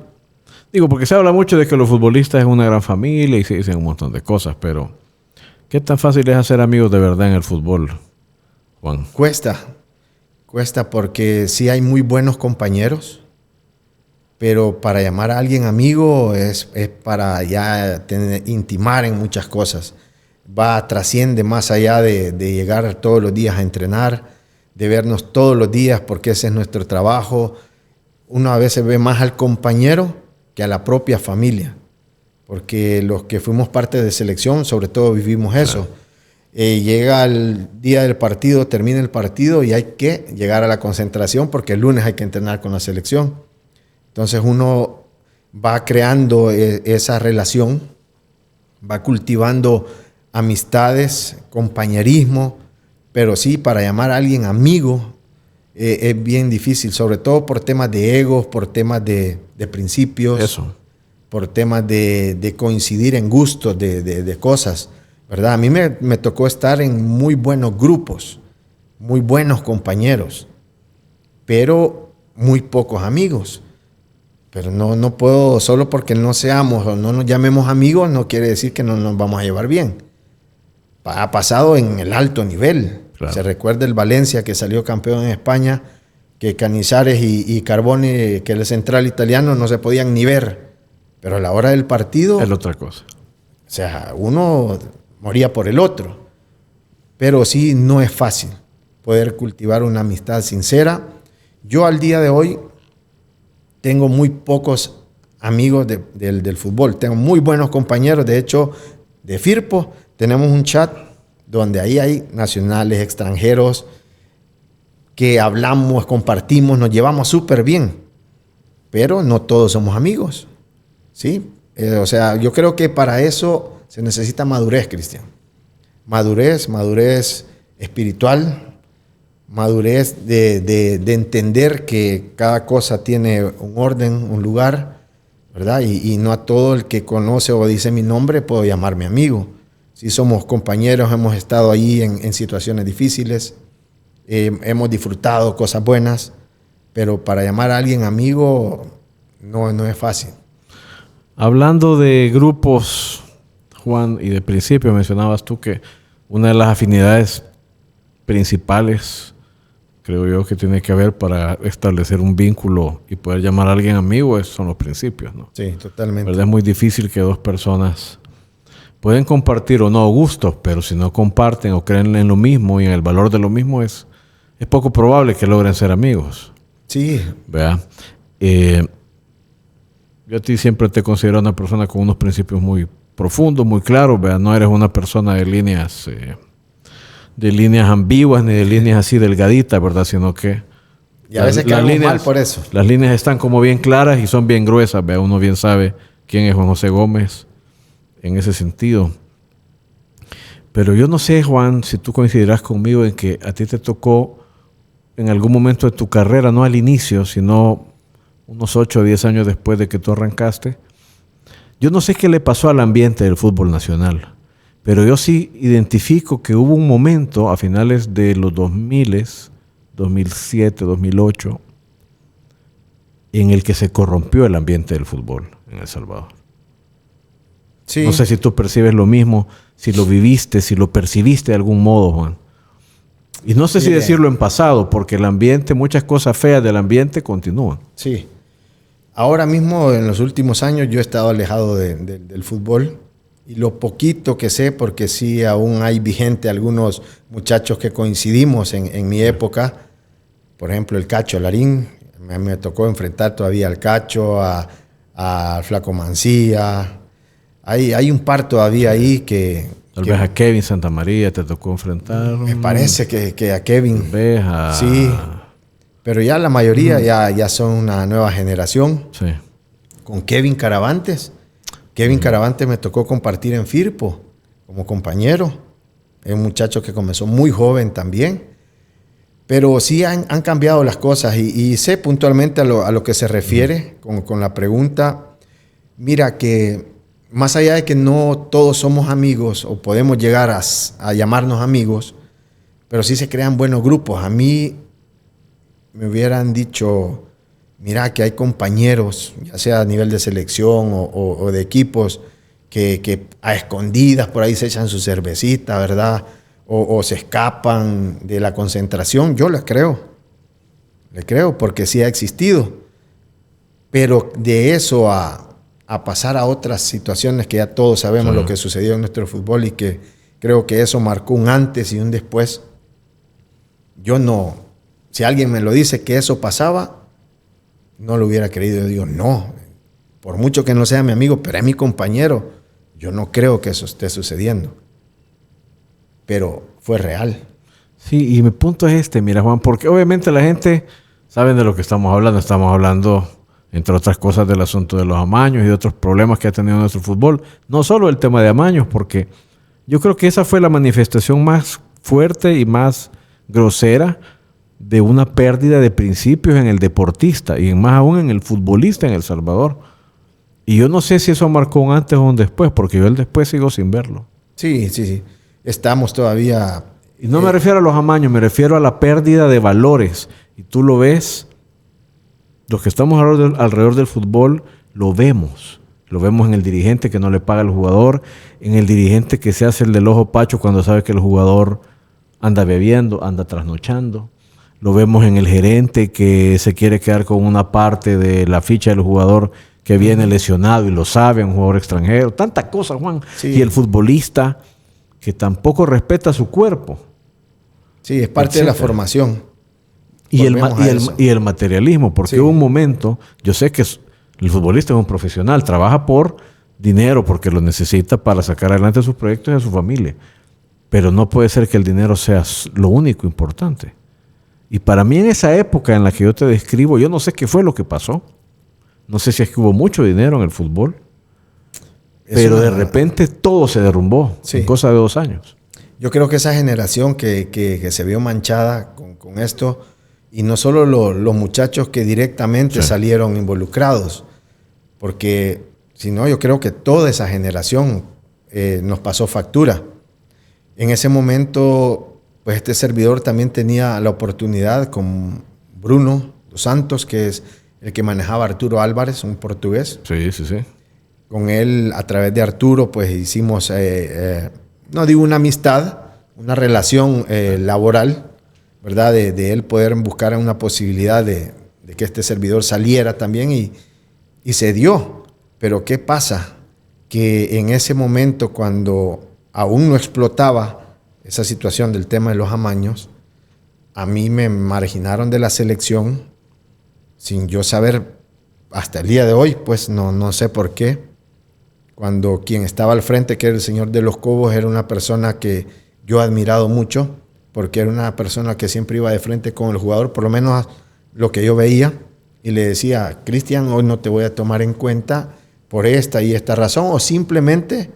Digo, porque se habla mucho de que los futbolistas es una gran familia y se dicen un montón de cosas, pero ¿qué tan fácil es hacer amigos de verdad en el fútbol, Juan? Cuesta porque sí hay muy buenos compañeros, pero para llamar a alguien amigo es para ya intimar en muchas cosas. Trasciende más allá de llegar todos los días a entrenar, de vernos todos los días porque ese es nuestro trabajo. Uno a veces ve más al compañero que a la propia familia, porque los que fuimos parte de selección, sobre todo vivimos eso. Llega el día del partido, termina el partido y hay que llegar a la concentración porque el lunes hay que entrenar con la selección. Entonces uno va creando esa relación, va cultivando amistades, compañerismo, pero sí, para llamar a alguien amigo es bien difícil, sobre todo por temas de egos, por temas de principios, eso, por temas de coincidir en gustos de cosas, ¿verdad? A mí me tocó estar en muy buenos grupos, muy buenos compañeros, pero muy pocos amigos. Pero no puedo, solo porque no seamos o no nos llamemos amigos, no quiere decir que no nos vamos a llevar bien. Ha pasado en el alto nivel. Claro. Se recuerda el Valencia que salió campeón en España, que Canizares y Carboni, que el central italiano, no se podían ni ver. Pero a la hora del partido... es otra cosa. O sea, uno moría por el otro. Pero sí, no es fácil poder cultivar una amistad sincera. Yo al día de hoy tengo muy pocos amigos del fútbol. Tengo muy buenos compañeros. De hecho, de Firpo tenemos un chat donde ahí hay nacionales, extranjeros, que hablamos, compartimos, nos llevamos súper bien. Pero no todos somos amigos, ¿sí? O sea, yo creo que para eso se necesita madurez, Cristian. Madurez espiritual, madurez de entender que cada cosa tiene un orden, un lugar, ¿verdad? Y no a todo el que conoce o dice mi nombre puedo llamarme amigo. Si somos compañeros, hemos estado ahí en situaciones difíciles, hemos disfrutado cosas buenas, pero para llamar a alguien amigo no es fácil. Hablando de grupos, Juan, y de principio mencionabas tú que una de las afinidades principales, creo yo, que tiene que haber para establecer un vínculo y poder llamar a alguien amigo son los principios, ¿no? Sí, totalmente. ¿Verdad? Es muy difícil que dos personas pueden compartir o no gustos, pero si no comparten o creen en lo mismo y en el valor de lo mismo, es poco probable que logren ser amigos. Sí. ¿Verdad? Yo a ti siempre te considero una persona con unos principios muy profundos, muy claros, ¿verdad? No eres una persona de líneas ambiguas ni de líneas así delgaditas, ¿verdad? Sino que y a veces quedamos mal por eso. Las líneas están como bien claras y son bien gruesas, ¿verdad? Uno bien sabe quién es Juan José Gómez en ese sentido. Pero yo no sé, Juan, si tú coincidirás conmigo en que a ti te tocó en algún momento de tu carrera, no al inicio, sino unos 8 o 10 años después de que tú arrancaste. Yo no sé qué le pasó al ambiente del fútbol nacional, pero yo sí identifico que hubo un momento a finales de los 2000, 2007, 2008, en el que se corrompió el ambiente del fútbol en El Salvador. Sí. No sé si tú percibes lo mismo, si lo viviste, si lo percibiste de algún modo, Juan. Y no sé si decirlo en pasado, porque el ambiente, muchas cosas feas del ambiente continúan. Sí. Ahora mismo, en los últimos años, yo he estado alejado del fútbol. Y lo poquito que sé, porque sí aún hay vigente algunos muchachos que coincidimos en mi época. Por ejemplo, el Cacho Larín. Me tocó enfrentar todavía al Cacho, a Flaco Mancía. Hay un par todavía ahí que... Tal vez a Kevin Santamaría te tocó enfrentar. Me parece que a Kevin. Tal vez a... Sí, pero ya la mayoría ya son una nueva generación. Sí. con Kevin Caravantes. Kevin Caravantes me tocó compartir en Firpo como compañero. Es un muchacho que comenzó muy joven también. Pero sí han cambiado las cosas y sé puntualmente a lo que se refiere con la pregunta. Mira que más allá de que no todos somos amigos o podemos llegar a llamarnos amigos, pero sí se crean buenos grupos. A mí me hubieran dicho, mira que hay compañeros, ya sea a nivel de selección o de equipos, que a escondidas por ahí se echan su cervecita, ¿verdad? O se escapan de la concentración. Yo le creo porque sí ha existido. Pero de eso a pasar a otras situaciones que ya todos sabemos lo que sucedió en nuestro fútbol y que creo que eso marcó un antes y un después. Yo no, si alguien me lo dice que eso pasaba, no lo hubiera creído. Yo digo, no, por mucho que no sea mi amigo, pero es mi compañero, yo no creo que eso esté sucediendo. Pero fue real. Sí, y mi punto es este, mira, Juan, porque obviamente la gente sabe de lo que estamos hablando, entre otras cosas, del asunto de los amaños y de otros problemas que ha tenido nuestro fútbol. No solo el tema de amaños, porque yo creo que esa fue la manifestación más fuerte y más grosera de una pérdida de principios en el deportista y más aún en el futbolista en El Salvador. Y yo no sé si eso marcó un antes o un después, porque yo el después sigo sin verlo. Sí. Estamos todavía... Y no me refiero a los amaños, me refiero a la pérdida de valores. Y tú lo ves, los que estamos alrededor del fútbol, lo vemos. Lo vemos en el dirigente que no le paga al jugador, en el dirigente que se hace el del ojo pacho cuando sabe que el jugador anda bebiendo, anda trasnochando. Lo vemos en el gerente que se quiere quedar con una parte de la ficha del jugador que viene lesionado y lo sabe, un jugador extranjero. Tantas cosas, Juan. Sí. Y el futbolista que tampoco respeta su cuerpo. Sí, es parte de la formación. Y el materialismo, porque hubo un momento, yo sé que el futbolista es un profesional, trabaja por dinero, porque lo necesita para sacar adelante sus proyectos y a su familia. Pero no puede ser que el dinero sea lo único importante. Y para mí en esa época en la que yo te describo, yo no sé qué fue lo que pasó. No sé si es que hubo mucho dinero en el fútbol. Pero de repente todo se derrumbó en cosa de 2 años. Yo creo que esa generación que se vio manchada con esto, y no solo los muchachos que directamente salieron involucrados, porque si no, yo creo que toda esa generación nos pasó factura. En ese momento, pues este servidor también tenía la oportunidad con Bruno dos Santos, que es el que manejaba Arturo Álvarez, un portugués. Sí. Con él, a través de Arturo, pues hicimos, no digo una amistad, una relación laboral, ¿verdad? De él poder buscar una posibilidad de que este servidor saliera también y se dio. Pero ¿qué pasa? Que en ese momento, cuando aún no explotaba esa situación del tema de los amaños, a mí me marginaron de la selección sin yo saber, hasta el día de hoy, pues no sé por qué. Cuando quien estaba al frente, que era el señor de los Cobos, era una persona que yo he admirado mucho, porque era una persona que siempre iba de frente con el jugador, por lo menos lo que yo veía, y le decía, Cristian, hoy no te voy a tomar en cuenta por esta y esta razón, o simplemente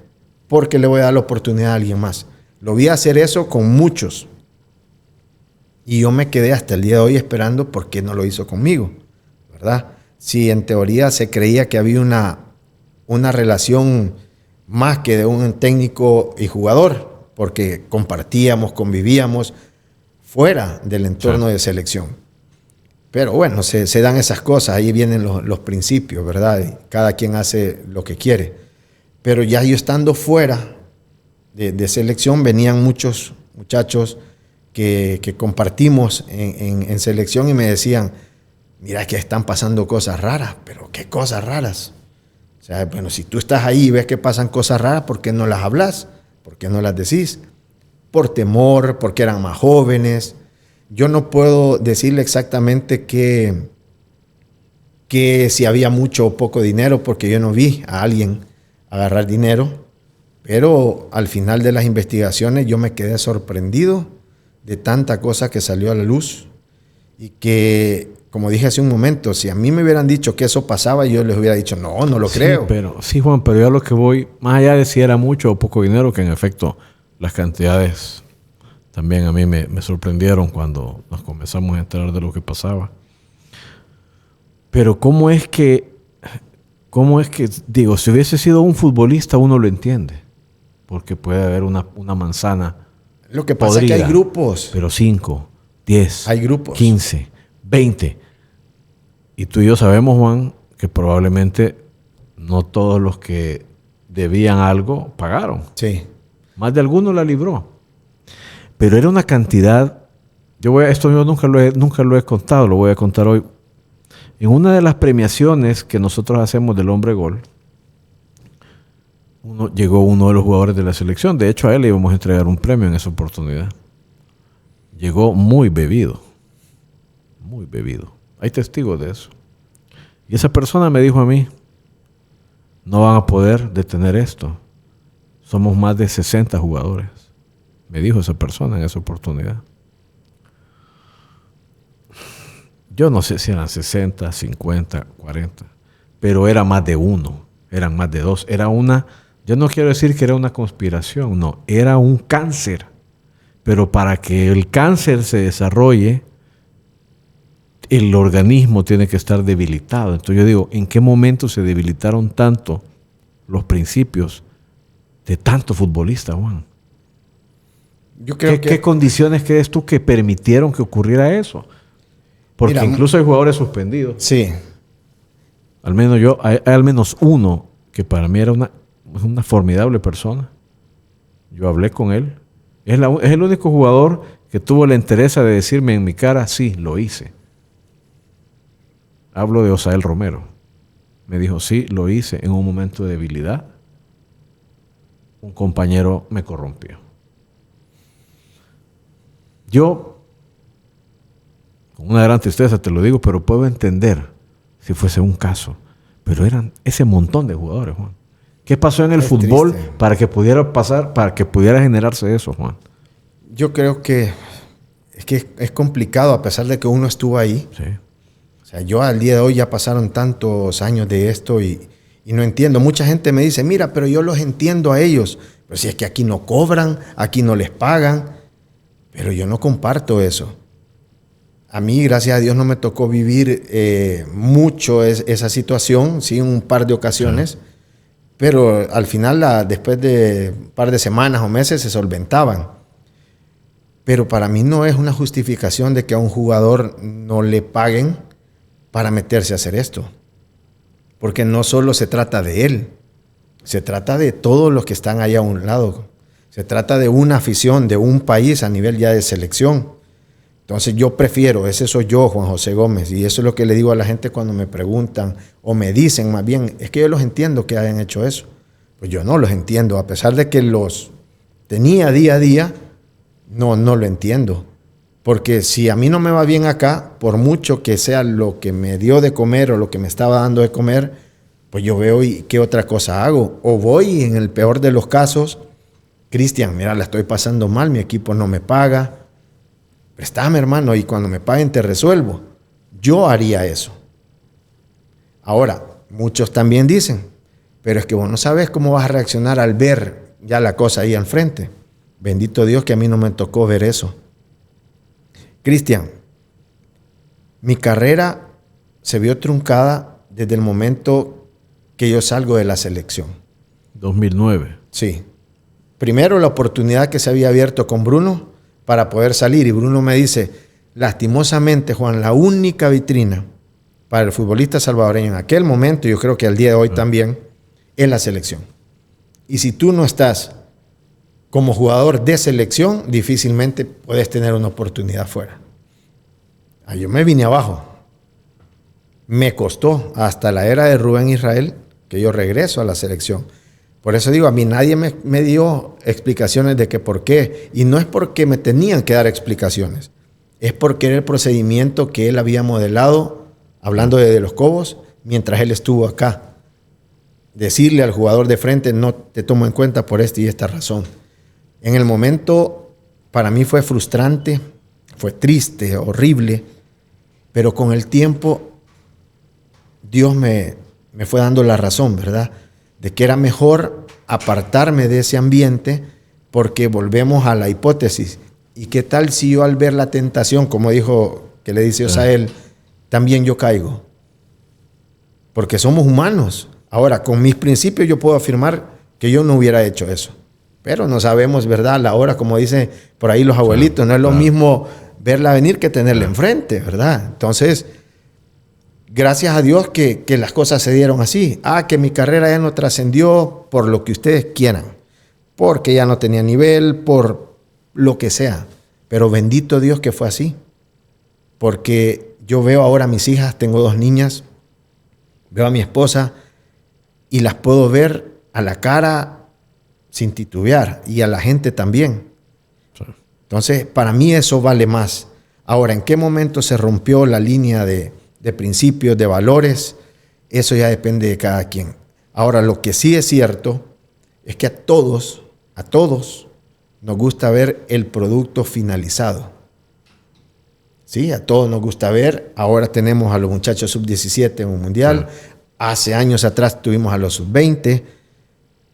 porque le voy a dar la oportunidad a alguien más. Lo vi hacer eso con muchos. Y yo me quedé hasta el día de hoy esperando por qué no lo hizo conmigo, ¿verdad? Si en teoría se creía que había una relación más que de un técnico y jugador, porque compartíamos, convivíamos fuera del entorno de selección. Pero bueno, se dan esas cosas, ahí vienen los principios, ¿verdad? Y cada quien hace lo que quiere. Pero ya yo estando fuera de selección, venían muchos muchachos que compartimos en selección y me decían, mira que están pasando cosas raras, pero ¿qué cosas raras? O sea, bueno, si tú estás ahí y ves que pasan cosas raras, ¿por qué no las hablas? ¿Por qué no las decís? Por temor, porque eran más jóvenes. Yo no puedo decirle exactamente que si había mucho o poco dinero, porque yo no vi a alguien agarrar dinero, pero al final de las investigaciones yo me quedé sorprendido de tanta cosa que salió a la luz y que como dije hace un momento, si a mí me hubieran dicho que eso pasaba, yo les hubiera dicho, no lo creo. Sí, Juan, pero yo a lo que voy, más allá de si era mucho o poco dinero, que en efecto las cantidades también a mí me sorprendieron cuando nos comenzamos a enterar de lo que pasaba. Pero ¿cómo es que, digo, si hubiese sido un futbolista uno lo entiende? Porque puede haber una manzana Lo que pasa podrida, es que hay grupos. pero 5, 10, Hay grupos. 15, 20. Y tú y yo sabemos, Juan, que probablemente no todos los que debían algo pagaron. Sí. Más de alguno la libró. Pero era una cantidad. Esto yo nunca lo he contado, lo voy a contar hoy. En una de las premiaciones que nosotros hacemos del Hombre Gol, llegó uno de los jugadores de la selección. De hecho, a él le íbamos a entregar un premio en esa oportunidad. Llegó muy bebido. Muy bebido. Hay testigos de eso. Y esa persona me dijo a mí, no van a poder detener esto. Somos más de 60 jugadores. Me dijo esa persona en esa oportunidad. Yo no sé si eran 60, 50, 40, pero era más de uno, eran más de dos. Yo no quiero decir que era una conspiración, no, era un cáncer. Pero para que el cáncer se desarrolle, el organismo tiene que estar debilitado. Entonces yo digo, ¿en qué momento se debilitaron tanto los principios de tanto futbolista, Juan? Yo creo ¿Qué condiciones crees tú que permitieron que ocurriera eso? Porque incluso hay jugadores suspendidos. Sí. Al menos hay al menos uno que para mí era una formidable persona. Yo hablé con él. Es el único jugador que tuvo la entereza de decirme en mi cara, sí, lo hice. Hablo de Osael Romero. Me dijo, sí, lo hice en un momento de debilidad. Un compañero me corrompió. Yo, con una gran tristeza te lo digo, pero puedo entender si fuese un caso. Pero eran ese montón de jugadores, Juan. ¿Qué pasó en el fútbol para que pudiera pasar, para que pudiera generarse eso, Juan? Yo creo que es complicado, a pesar de que uno estuvo ahí. Sí. O sea, yo al día de hoy ya pasaron tantos años de esto y no entiendo. Mucha gente me dice, mira, pero yo los entiendo a ellos. Pero si es que aquí no cobran, aquí no les pagan. Pero yo no comparto eso. A mí, gracias a Dios, no me tocó vivir mucho esa situación, sí, un par de ocasiones. Sí. Pero al final, después de un par de semanas o meses, se solventaban. Pero para mí no es una justificación de que a un jugador no le paguen para meterse a hacer esto. Porque no solo se trata de él, se trata de todos los que están allá a un lado. Se trata de una afición, de un país a nivel ya de selección. Entonces yo prefiero, ese soy yo, Juan José Gómez, y eso es lo que le digo a la gente cuando me preguntan o me dicen más bien, es que yo los entiendo que hayan hecho eso. Pues yo no los entiendo, a pesar de que los tenía día a día, no lo entiendo. Porque si a mí no me va bien acá, por mucho que sea lo que me dio de comer o lo que me estaba dando de comer, pues yo veo y qué otra cosa hago. O voy, en el peor de los casos, Cristian, mira, la estoy pasando mal, mi equipo no me paga. Préstame, hermano, y cuando me paguen te resuelvo. Yo haría eso. Ahora, muchos también dicen, pero es que vos no sabes cómo vas a reaccionar al ver ya la cosa ahí al frente. Bendito Dios que a mí no me tocó ver eso. Cristian, mi carrera se vio truncada desde el momento que yo salgo de la selección. 2009. Sí. Primero la oportunidad que se había abierto con Bruno para poder salir. Y Bruno me dice, lastimosamente, Juan, la única vitrina para el futbolista salvadoreño en aquel momento, yo creo que al día de hoy también, es la selección. Y si tú no estás como jugador de selección, difícilmente puedes tener una oportunidad fuera. Yo me vine abajo. Me costó hasta la era de Rubén Israel que yo regreso a la selección. Por eso digo, a mí nadie me dio explicaciones de que por qué. Y no es porque me tenían que dar explicaciones. Es porque era el procedimiento que él había modelado, hablando de los Cobos, mientras él estuvo acá. Decirle al jugador de frente, no te tomo en cuenta por esta y esta razón. En el momento, para mí fue frustrante, fue triste, horrible. Pero con el tiempo, Dios me fue dando la razón, ¿verdad? De que era mejor apartarme de ese ambiente, porque volvemos a la hipótesis. ¿Y qué tal si yo al ver la tentación, como dijo, que le dice Dios a él, también yo caigo? Porque somos humanos. Ahora, con mis principios yo puedo afirmar que yo no hubiera hecho eso. Pero no sabemos, ¿verdad? La hora, como dicen por ahí los abuelitos, no es lo mismo verla venir que tenerla enfrente, ¿verdad? Entonces, gracias a Dios que las cosas se dieron así. Que mi carrera ya no trascendió por lo que ustedes quieran, porque ya no tenía nivel, por lo que sea. Pero bendito Dios que fue así. Porque yo veo ahora a mis hijas, tengo 2 niñas, veo a mi esposa y las puedo ver a la cara sin titubear, y a la gente también. Sí. Entonces, para mí eso vale más. Ahora, ¿en qué momento se rompió la línea de principios, de valores? Eso ya depende de cada quien. Ahora, lo que sí es cierto es que a todos nos gusta ver el producto finalizado. Sí, a todos nos gusta ver. Ahora tenemos a los muchachos sub-17 en un mundial. Sí. Hace años atrás tuvimos a los sub-20.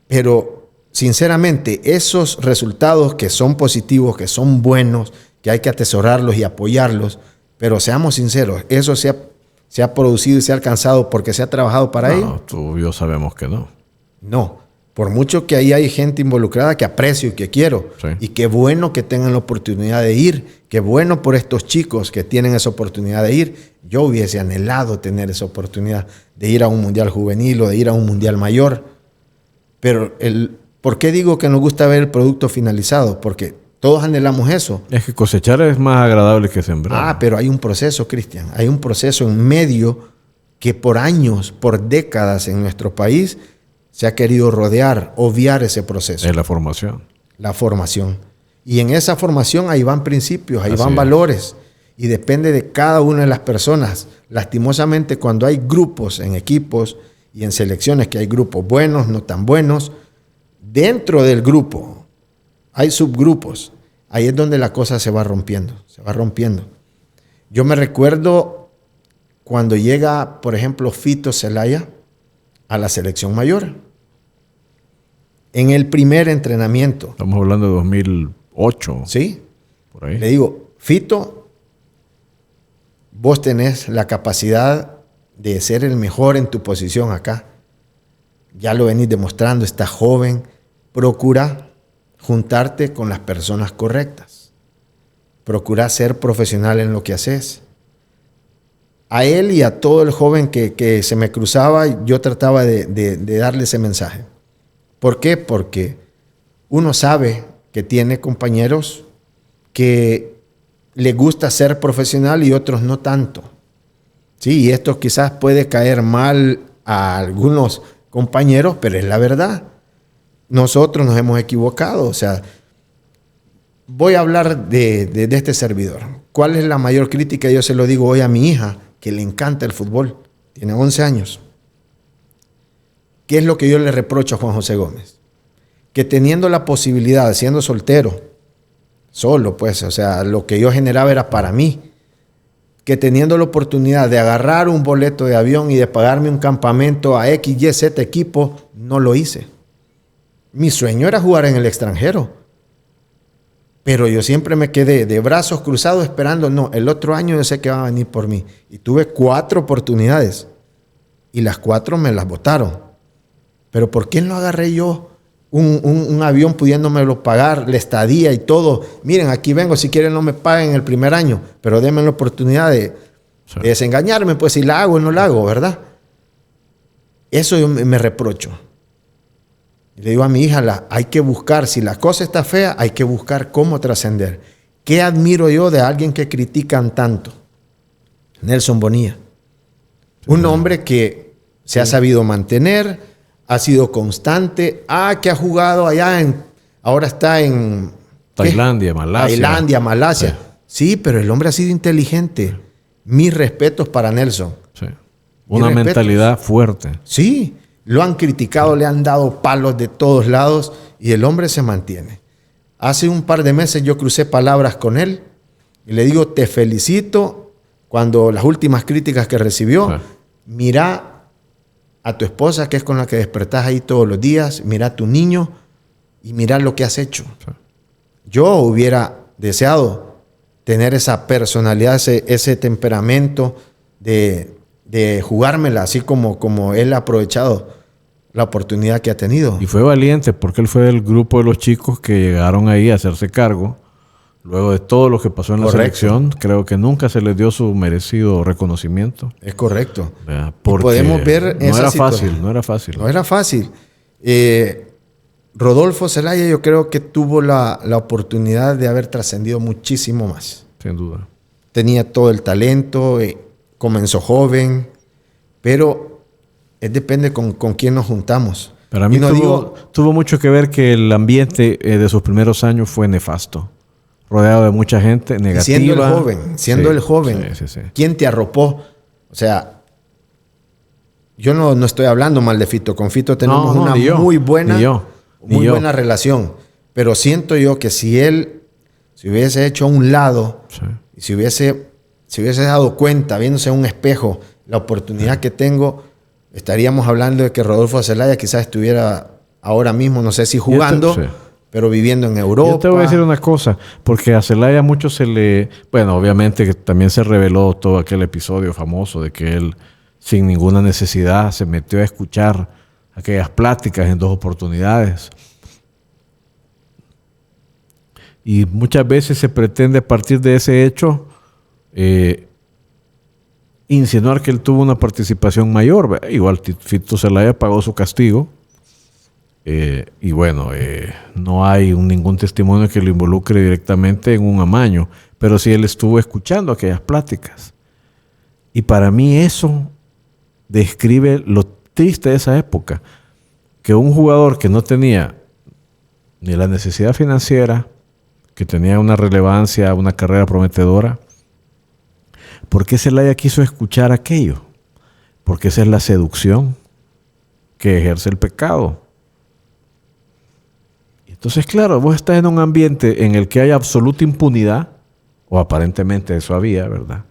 Pero sinceramente, esos resultados que son positivos, que son buenos, que hay que atesorarlos y apoyarlos, pero seamos sinceros, ¿eso se ha producido y se ha alcanzado porque se ha trabajado para ello? No, tú y yo sabemos que no. No, por mucho que ahí hay gente involucrada que aprecio y que quiero, sí. Y qué bueno que tengan la oportunidad de ir, qué bueno por estos chicos que tienen esa oportunidad de ir. Yo hubiese anhelado tener esa oportunidad de ir a un mundial juvenil o de ir a un mundial mayor, pero ¿por qué digo que nos gusta ver el producto finalizado? Porque todos anhelamos eso. Es que cosechar es más agradable que sembrar. Pero hay un proceso, Cristian. Hay un proceso en medio que por años, por décadas en nuestro país se ha querido rodear, obviar ese proceso. Es la formación. La formación. Y en esa formación ahí van principios, ahí van valores. Y depende de cada una de las personas. Lastimosamente, cuando hay grupos en equipos y en selecciones, que hay grupos buenos, no tan buenos, dentro del grupo hay subgrupos. Ahí es donde la cosa se va rompiendo, se va rompiendo. Yo me recuerdo cuando llega, por ejemplo, Fito Zelaya a la selección mayor. En el primer entrenamiento. Estamos hablando de 2008. Sí. Por ahí. Le digo, Fito, vos tenés la capacidad de ser el mejor en tu posición acá. Ya lo venís demostrando, estás joven. Procura juntarte con las personas correctas. Procura ser profesional en lo que haces. A él y a todo el joven que se me cruzaba, yo trataba de darle ese mensaje. ¿Por qué? Porque uno sabe que tiene compañeros que les gusta ser profesional y otros no tanto. Sí, y esto quizás puede caer mal a algunos compañeros, pero es la verdad. Nosotros nos hemos equivocado. O sea, voy a hablar de este servidor. ¿Cuál es la mayor crítica? Yo se lo digo hoy a mi hija, que le encanta el fútbol. Tiene 11 años. ¿Qué es lo que yo le reprocho a Juan José Gómez? Que teniendo la posibilidad, siendo soltero, solo pues, o sea, lo que yo generaba era para mí, que teniendo la oportunidad de agarrar un boleto de avión y de pagarme un campamento a X, Y, Z equipo, no lo hice. Mi sueño era jugar en el extranjero. Pero yo siempre me quedé de brazos cruzados esperando, no, el otro año yo sé que va a venir por mí. Y tuve 4 oportunidades y las 4 me las botaron. Pero ¿por qué no agarré yo un avión pudiéndomelo pagar, la estadía y todo? Miren, aquí vengo, si quieren no me paguen el primer año, pero denme la oportunidad de desengañarme, pues si la hago o no la hago, ¿verdad? Eso yo me reprocho. Le digo a mi hija, hay que buscar, si la cosa está fea, hay que buscar cómo trascender. ¿Qué admiro yo de alguien que critican tanto? Nelson Bonilla. Un hombre que se ha sabido mantener, ha sido constante, que ha jugado allá ahora está en Tailandia, Malasia. Sí, pero el hombre ha sido inteligente. Mis respetos para Nelson. Sí. Una mentalidad fuerte. Sí. Lo han criticado, le han dado palos de todos lados y el hombre se mantiene. Hace un par de meses yo crucé palabras con él y le digo, te felicito cuando las últimas críticas que recibió, mira a tu esposa, que es con la que despertás ahí todos los días, mira a tu niño y mira lo que has hecho. Yo hubiera deseado tener esa personalidad, ese temperamento de jugármela, así como él ha aprovechado la oportunidad que ha tenido. Y fue valiente porque él fue del grupo de los chicos que llegaron ahí a hacerse cargo. Luego de todo lo que pasó en la selección, creo que nunca se les dio su merecido reconocimiento. Es correcto. Porque podemos ver no era fácil. No era fácil. Rodolfo Zelaya yo creo que tuvo la oportunidad de haber trascendido muchísimo más. Sin duda. Tenía todo el talento, comenzó joven, pero depende con quién nos juntamos. Para mí tuvo mucho que ver que el ambiente de sus primeros años fue nefasto. Rodeado de mucha gente negativa. Siendo el joven. Sí. ¿Quién te arropó? O sea, yo no estoy hablando mal de Fito. Con Fito tenemos una muy buena relación. Pero siento yo que si él se hubiese hecho a un lado y se hubiese dado cuenta, viéndose en un espejo, la oportunidad que tengo, estaríamos hablando de que Rodolfo Zelaya quizás estuviera ahora mismo, no sé si jugando, pero viviendo en Europa. Yo te voy a decir una cosa, porque a Zelaya mucho se le... Bueno, obviamente que también se reveló todo aquel episodio famoso de que él, sin ninguna necesidad, se metió a escuchar aquellas pláticas en 2 oportunidades. Y muchas veces se pretende a partir de ese hecho insinuar que él tuvo una participación mayor. Igual Fito Zelaya pagó su castigo. Y bueno, no hay ningún testimonio que lo involucre directamente en un amaño, pero sí él estuvo escuchando aquellas pláticas. Y para mí eso describe lo triste de esa época, que un jugador que no tenía ni la necesidad financiera, que tenía una relevancia, una carrera prometedora, ¿por qué Zelaya quiso escuchar aquello? Porque esa es la seducción que ejerce el pecado. Entonces, claro, vos estás en un ambiente en el que hay absoluta impunidad, o aparentemente eso había, ¿verdad?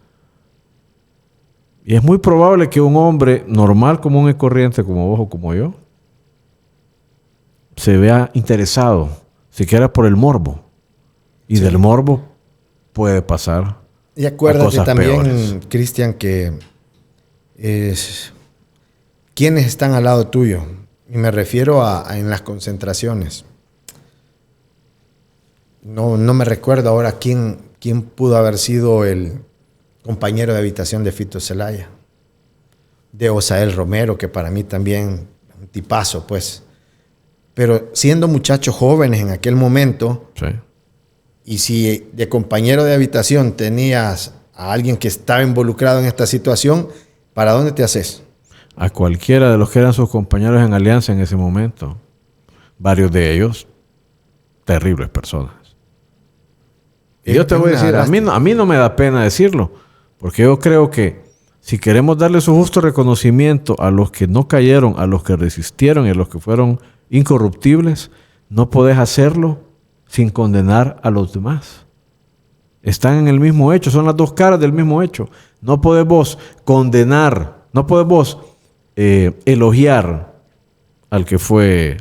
Y es muy probable que un hombre normal, común y corriente, como vos o como yo, se vea interesado, siquiera por el morbo. Y del morbo puede pasar. Y acuérdate también, Cristian, que ¿quiénes están al lado tuyo? Y me refiero a en las concentraciones. No me recuerdo ahora quién pudo haber sido el compañero de habitación de Fito Zelaya. De Osael Romero, que para mí también un tipazo, pues. Pero siendo muchachos jóvenes en aquel momento, y si de compañero de habitación tenías a alguien que estaba involucrado en esta situación, ¿para dónde te haces? A cualquiera de los que eran sus compañeros en Alianza en ese momento. Varios de ellos, terribles personas. Y yo te voy a decir, a mí no me da pena decirlo, porque yo creo que si queremos darle su justo reconocimiento a los que no cayeron, a los que resistieron y a los que fueron incorruptibles, no podés hacerlo sin condenar a los demás. Están en el mismo hecho, son las 2 caras del mismo hecho. No podés vos condenar, no podés vos elogiar al que fue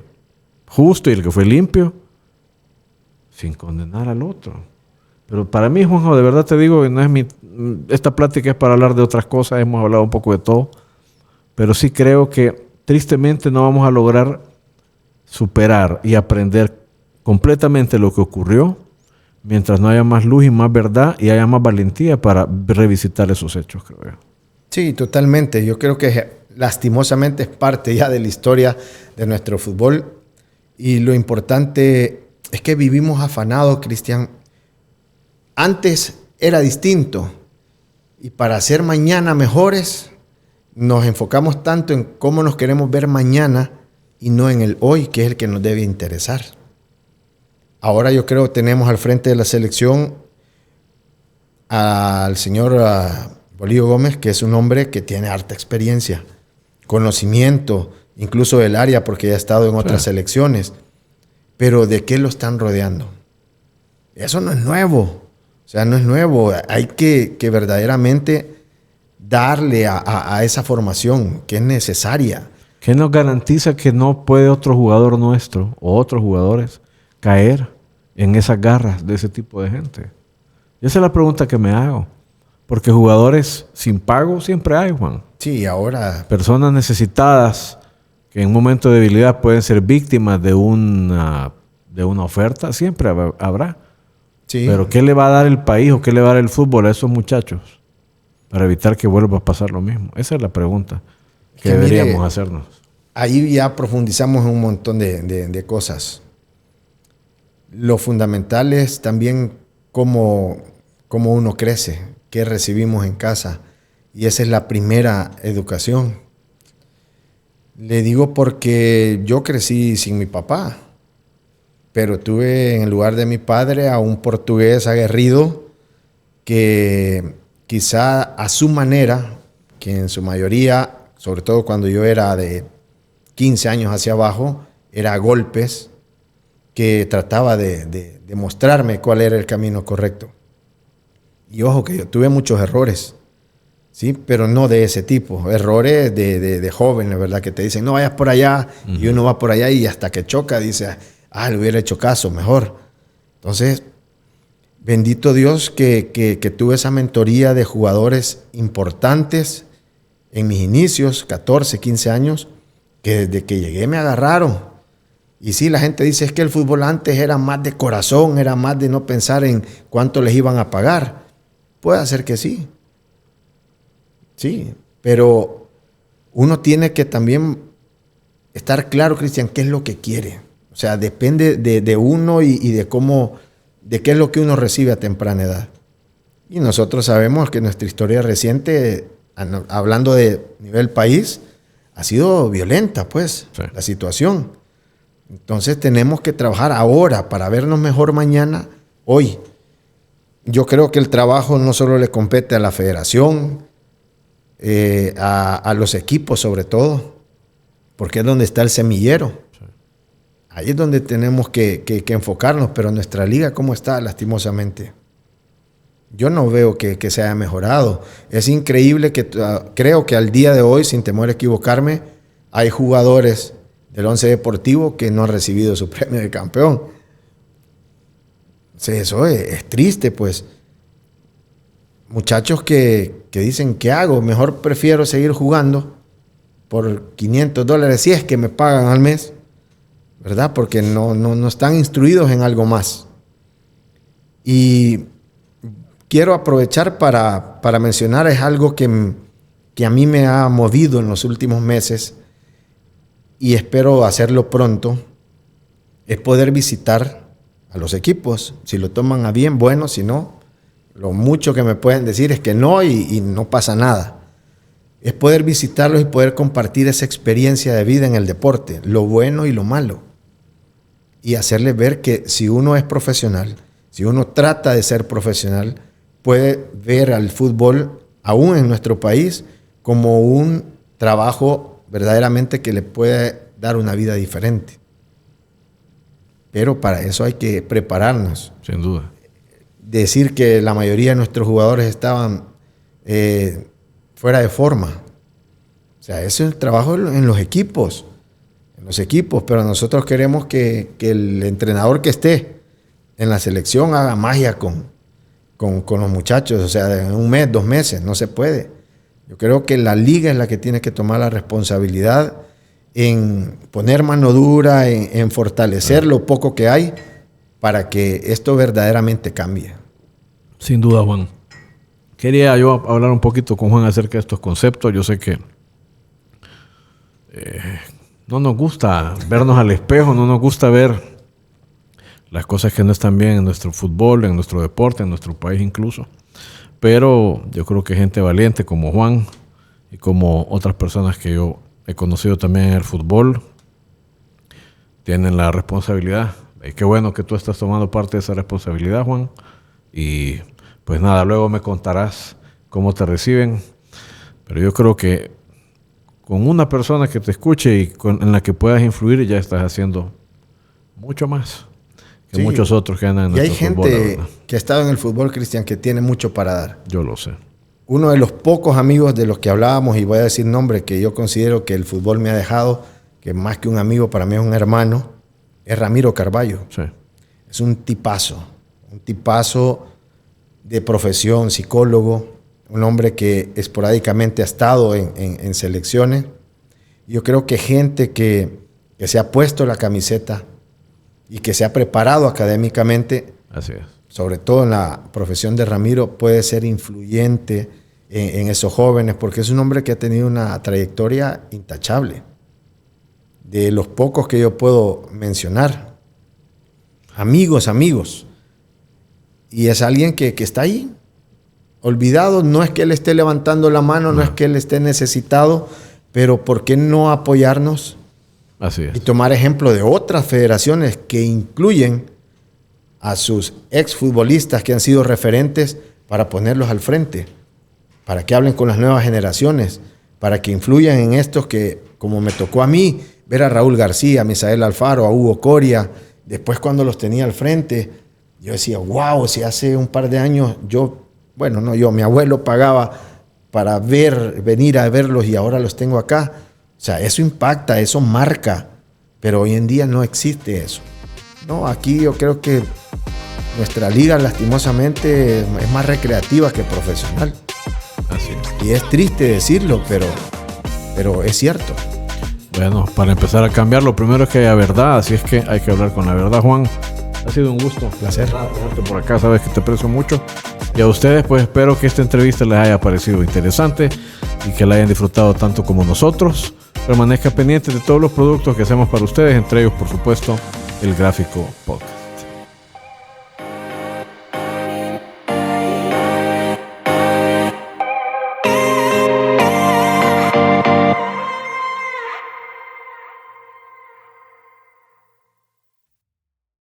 justo y el que fue limpio sin condenar al otro. Pero para mí, Juanjo, de verdad te digo, no es esta plática es para hablar de otras cosas, hemos hablado un poco de todo, pero sí creo que tristemente no vamos a lograr superar y aprender completamente lo que ocurrió mientras no haya más luz y más verdad y haya más valentía para revisitar esos hechos, creo yo. Sí, totalmente. Yo creo que lastimosamente es parte ya de la historia de nuestro fútbol y lo importante es que vivimos afanados, Cristian. Antes era distinto y para ser mañana mejores nos enfocamos tanto en cómo nos queremos ver mañana y no en el hoy, que es el que nos debe interesar. Ahora yo creo que tenemos al frente de la selección al señor Bolillo Gómez, que es un hombre que tiene harta experiencia, conocimiento, incluso del área porque ya ha estado en otras selecciones. Pero ¿de qué lo están rodeando? Eso no es nuevo. O sea, no es nuevo. Hay que verdaderamente darle a esa formación que es necesaria. ¿Qué nos garantiza que no puede otro jugador nuestro o otros jugadores caer en esas garras de ese tipo de gente? Esa es la pregunta que me hago. Porque jugadores sin pago siempre hay, Juan. Sí, ahora... Personas necesitadas que en un momento de debilidad pueden ser víctimas de una oferta, siempre habrá. Sí. Pero ¿qué le va a dar el país o qué le va a dar el fútbol a esos muchachos para evitar que vuelva a pasar lo mismo? Esa es la pregunta que deberíamos hacernos. Ahí ya profundizamos en un montón de cosas. Lo fundamental es también cómo uno crece, qué recibimos en casa. Y esa es la primera educación. Le digo porque yo crecí sin mi papá, pero tuve en el lugar de mi padre a un portugués aguerrido que quizá a su manera, que en su mayoría, sobre todo cuando yo era de 15 años hacia abajo, era a golpes, que trataba de mostrarme cuál era el camino correcto. Y ojo que yo tuve muchos errores, ¿sí? Pero no de ese tipo, errores de jóvenes, ¿verdad? Que te dicen, no vayas por allá, y uno va por allá y hasta que choca dice, le hubiera hecho caso, mejor. Entonces, bendito Dios que tuve esa mentoría de jugadores importantes en mis inicios, 14, 15 años, que desde que llegué me agarraron. Y sí, la gente dice, es que el fútbol antes era más de corazón, era más de no pensar en cuánto les iban a pagar. Puede ser que sí. Sí, pero uno tiene que también estar claro, Cristian, qué es lo que quiere. O sea, depende de uno y de qué es lo que uno recibe a temprana edad. Y nosotros sabemos que nuestra historia reciente, hablando de nivel país, ha sido violenta, pues, sí, la situación. Entonces tenemos que trabajar ahora para vernos mejor mañana, hoy. Yo creo que el trabajo no solo le compete a la federación, a los equipos sobre todo, porque es donde está el semillero. Sí. Ahí es donde tenemos que enfocarnos, pero nuestra liga, ¿cómo está? Lastimosamente. Yo no veo que se haya mejorado. Es increíble que creo que al día de hoy, sin temor a equivocarme, hay jugadores del Once Deportivo que no han recibido su premio de campeón. Sí, eso es triste, pues. Muchachos que dicen, ¿qué hago? Mejor prefiero seguir jugando por $500 si es que me pagan al mes, ¿verdad? Porque no están instruidos en algo más. Y quiero aprovechar para mencionar, es algo que a mí me ha movido en los últimos meses y espero hacerlo pronto, es poder visitar a los equipos. Si lo toman a bien, bueno, si no, lo mucho que me pueden decir es que no y no pasa nada. Es poder visitarlos y poder compartir esa experiencia de vida en el deporte, lo bueno y lo malo. Y hacerles ver que si uno es profesional, si uno trata de ser profesional, puede ver al fútbol, aún en nuestro país, como un trabajo verdaderamente que le puede dar una vida diferente. Pero para eso hay que prepararnos. Sin duda. Decir que la mayoría de nuestros jugadores estaban fuera de forma. O sea, ese es el trabajo en los equipos. En los equipos, pero nosotros queremos que el entrenador que esté en la selección haga magia con los muchachos. O sea, en un mes, 2 meses, no se puede. Yo creo que la liga es la que tiene que tomar la responsabilidad en poner mano dura, en fortalecer lo poco que hay para que esto verdaderamente cambie. Sin duda, Juan. Quería yo hablar un poquito con Juan acerca de estos conceptos. Yo sé que no nos gusta vernos al espejo, no nos gusta ver las cosas que no están bien en nuestro fútbol, en nuestro deporte, en nuestro país incluso. Pero yo creo que gente valiente como Juan y como otras personas que yo he conocido también en el fútbol tienen la responsabilidad. Y qué bueno que tú estás tomando parte de esa responsabilidad, Juan. Y pues nada, luego me contarás cómo te reciben. Pero yo creo que con una persona que te escuche y en la que puedas influir ya estás haciendo mucho más. que muchos otros que andan en y hay fútbol, gente que ha estado en el fútbol, Cristian, que tiene mucho para dar. Yo lo sé. Uno de los pocos amigos de los que hablábamos, y voy a decir nombre, que yo considero que el fútbol me ha dejado, que más que un amigo, para mí es un hermano, es Ramiro Carballo. Sí. Es un tipazo de profesión, psicólogo, un hombre que esporádicamente ha estado en selecciones. Yo creo que gente que se ha puesto la camiseta y que se ha preparado académicamente, así es, sobre todo en la profesión de Ramiro, puede ser influyente en esos jóvenes, porque es un hombre que ha tenido una trayectoria intachable. De los pocos que yo puedo mencionar, amigos, y es alguien que está ahí, olvidado. No es que él esté levantando la mano, no es que él esté necesitado, pero ¿por qué no apoyarnos? Así es. Y tomar ejemplo de otras federaciones que incluyen a sus exfutbolistas que han sido referentes para ponerlos al frente, para que hablen con las nuevas generaciones, para que influyan en estos que, como me tocó a mí, ver a Raúl García, a Misael Alfaro, a Hugo Coria, después cuando los tenía al frente, yo decía, wow, si hace un par de años mi abuelo pagaba para venir a verlos y ahora los tengo acá. O sea, eso impacta, eso marca, pero hoy en día no existe eso. No, aquí yo creo que nuestra liga lastimosamente es más recreativa que profesional. Así es. Y es triste decirlo, pero es cierto. Bueno, para empezar a cambiar, lo primero es que haya verdad, así es que hay que hablar con la verdad, Juan. Ha sido un gusto. Placer. Tenerte por acá, sabes que te aprecio mucho. Y a ustedes, pues espero que esta entrevista les haya parecido interesante y que la hayan disfrutado tanto como nosotros. Permanezca pendiente de todos los productos que hacemos para ustedes, entre ellos, por supuesto, el Gráfico Podcast.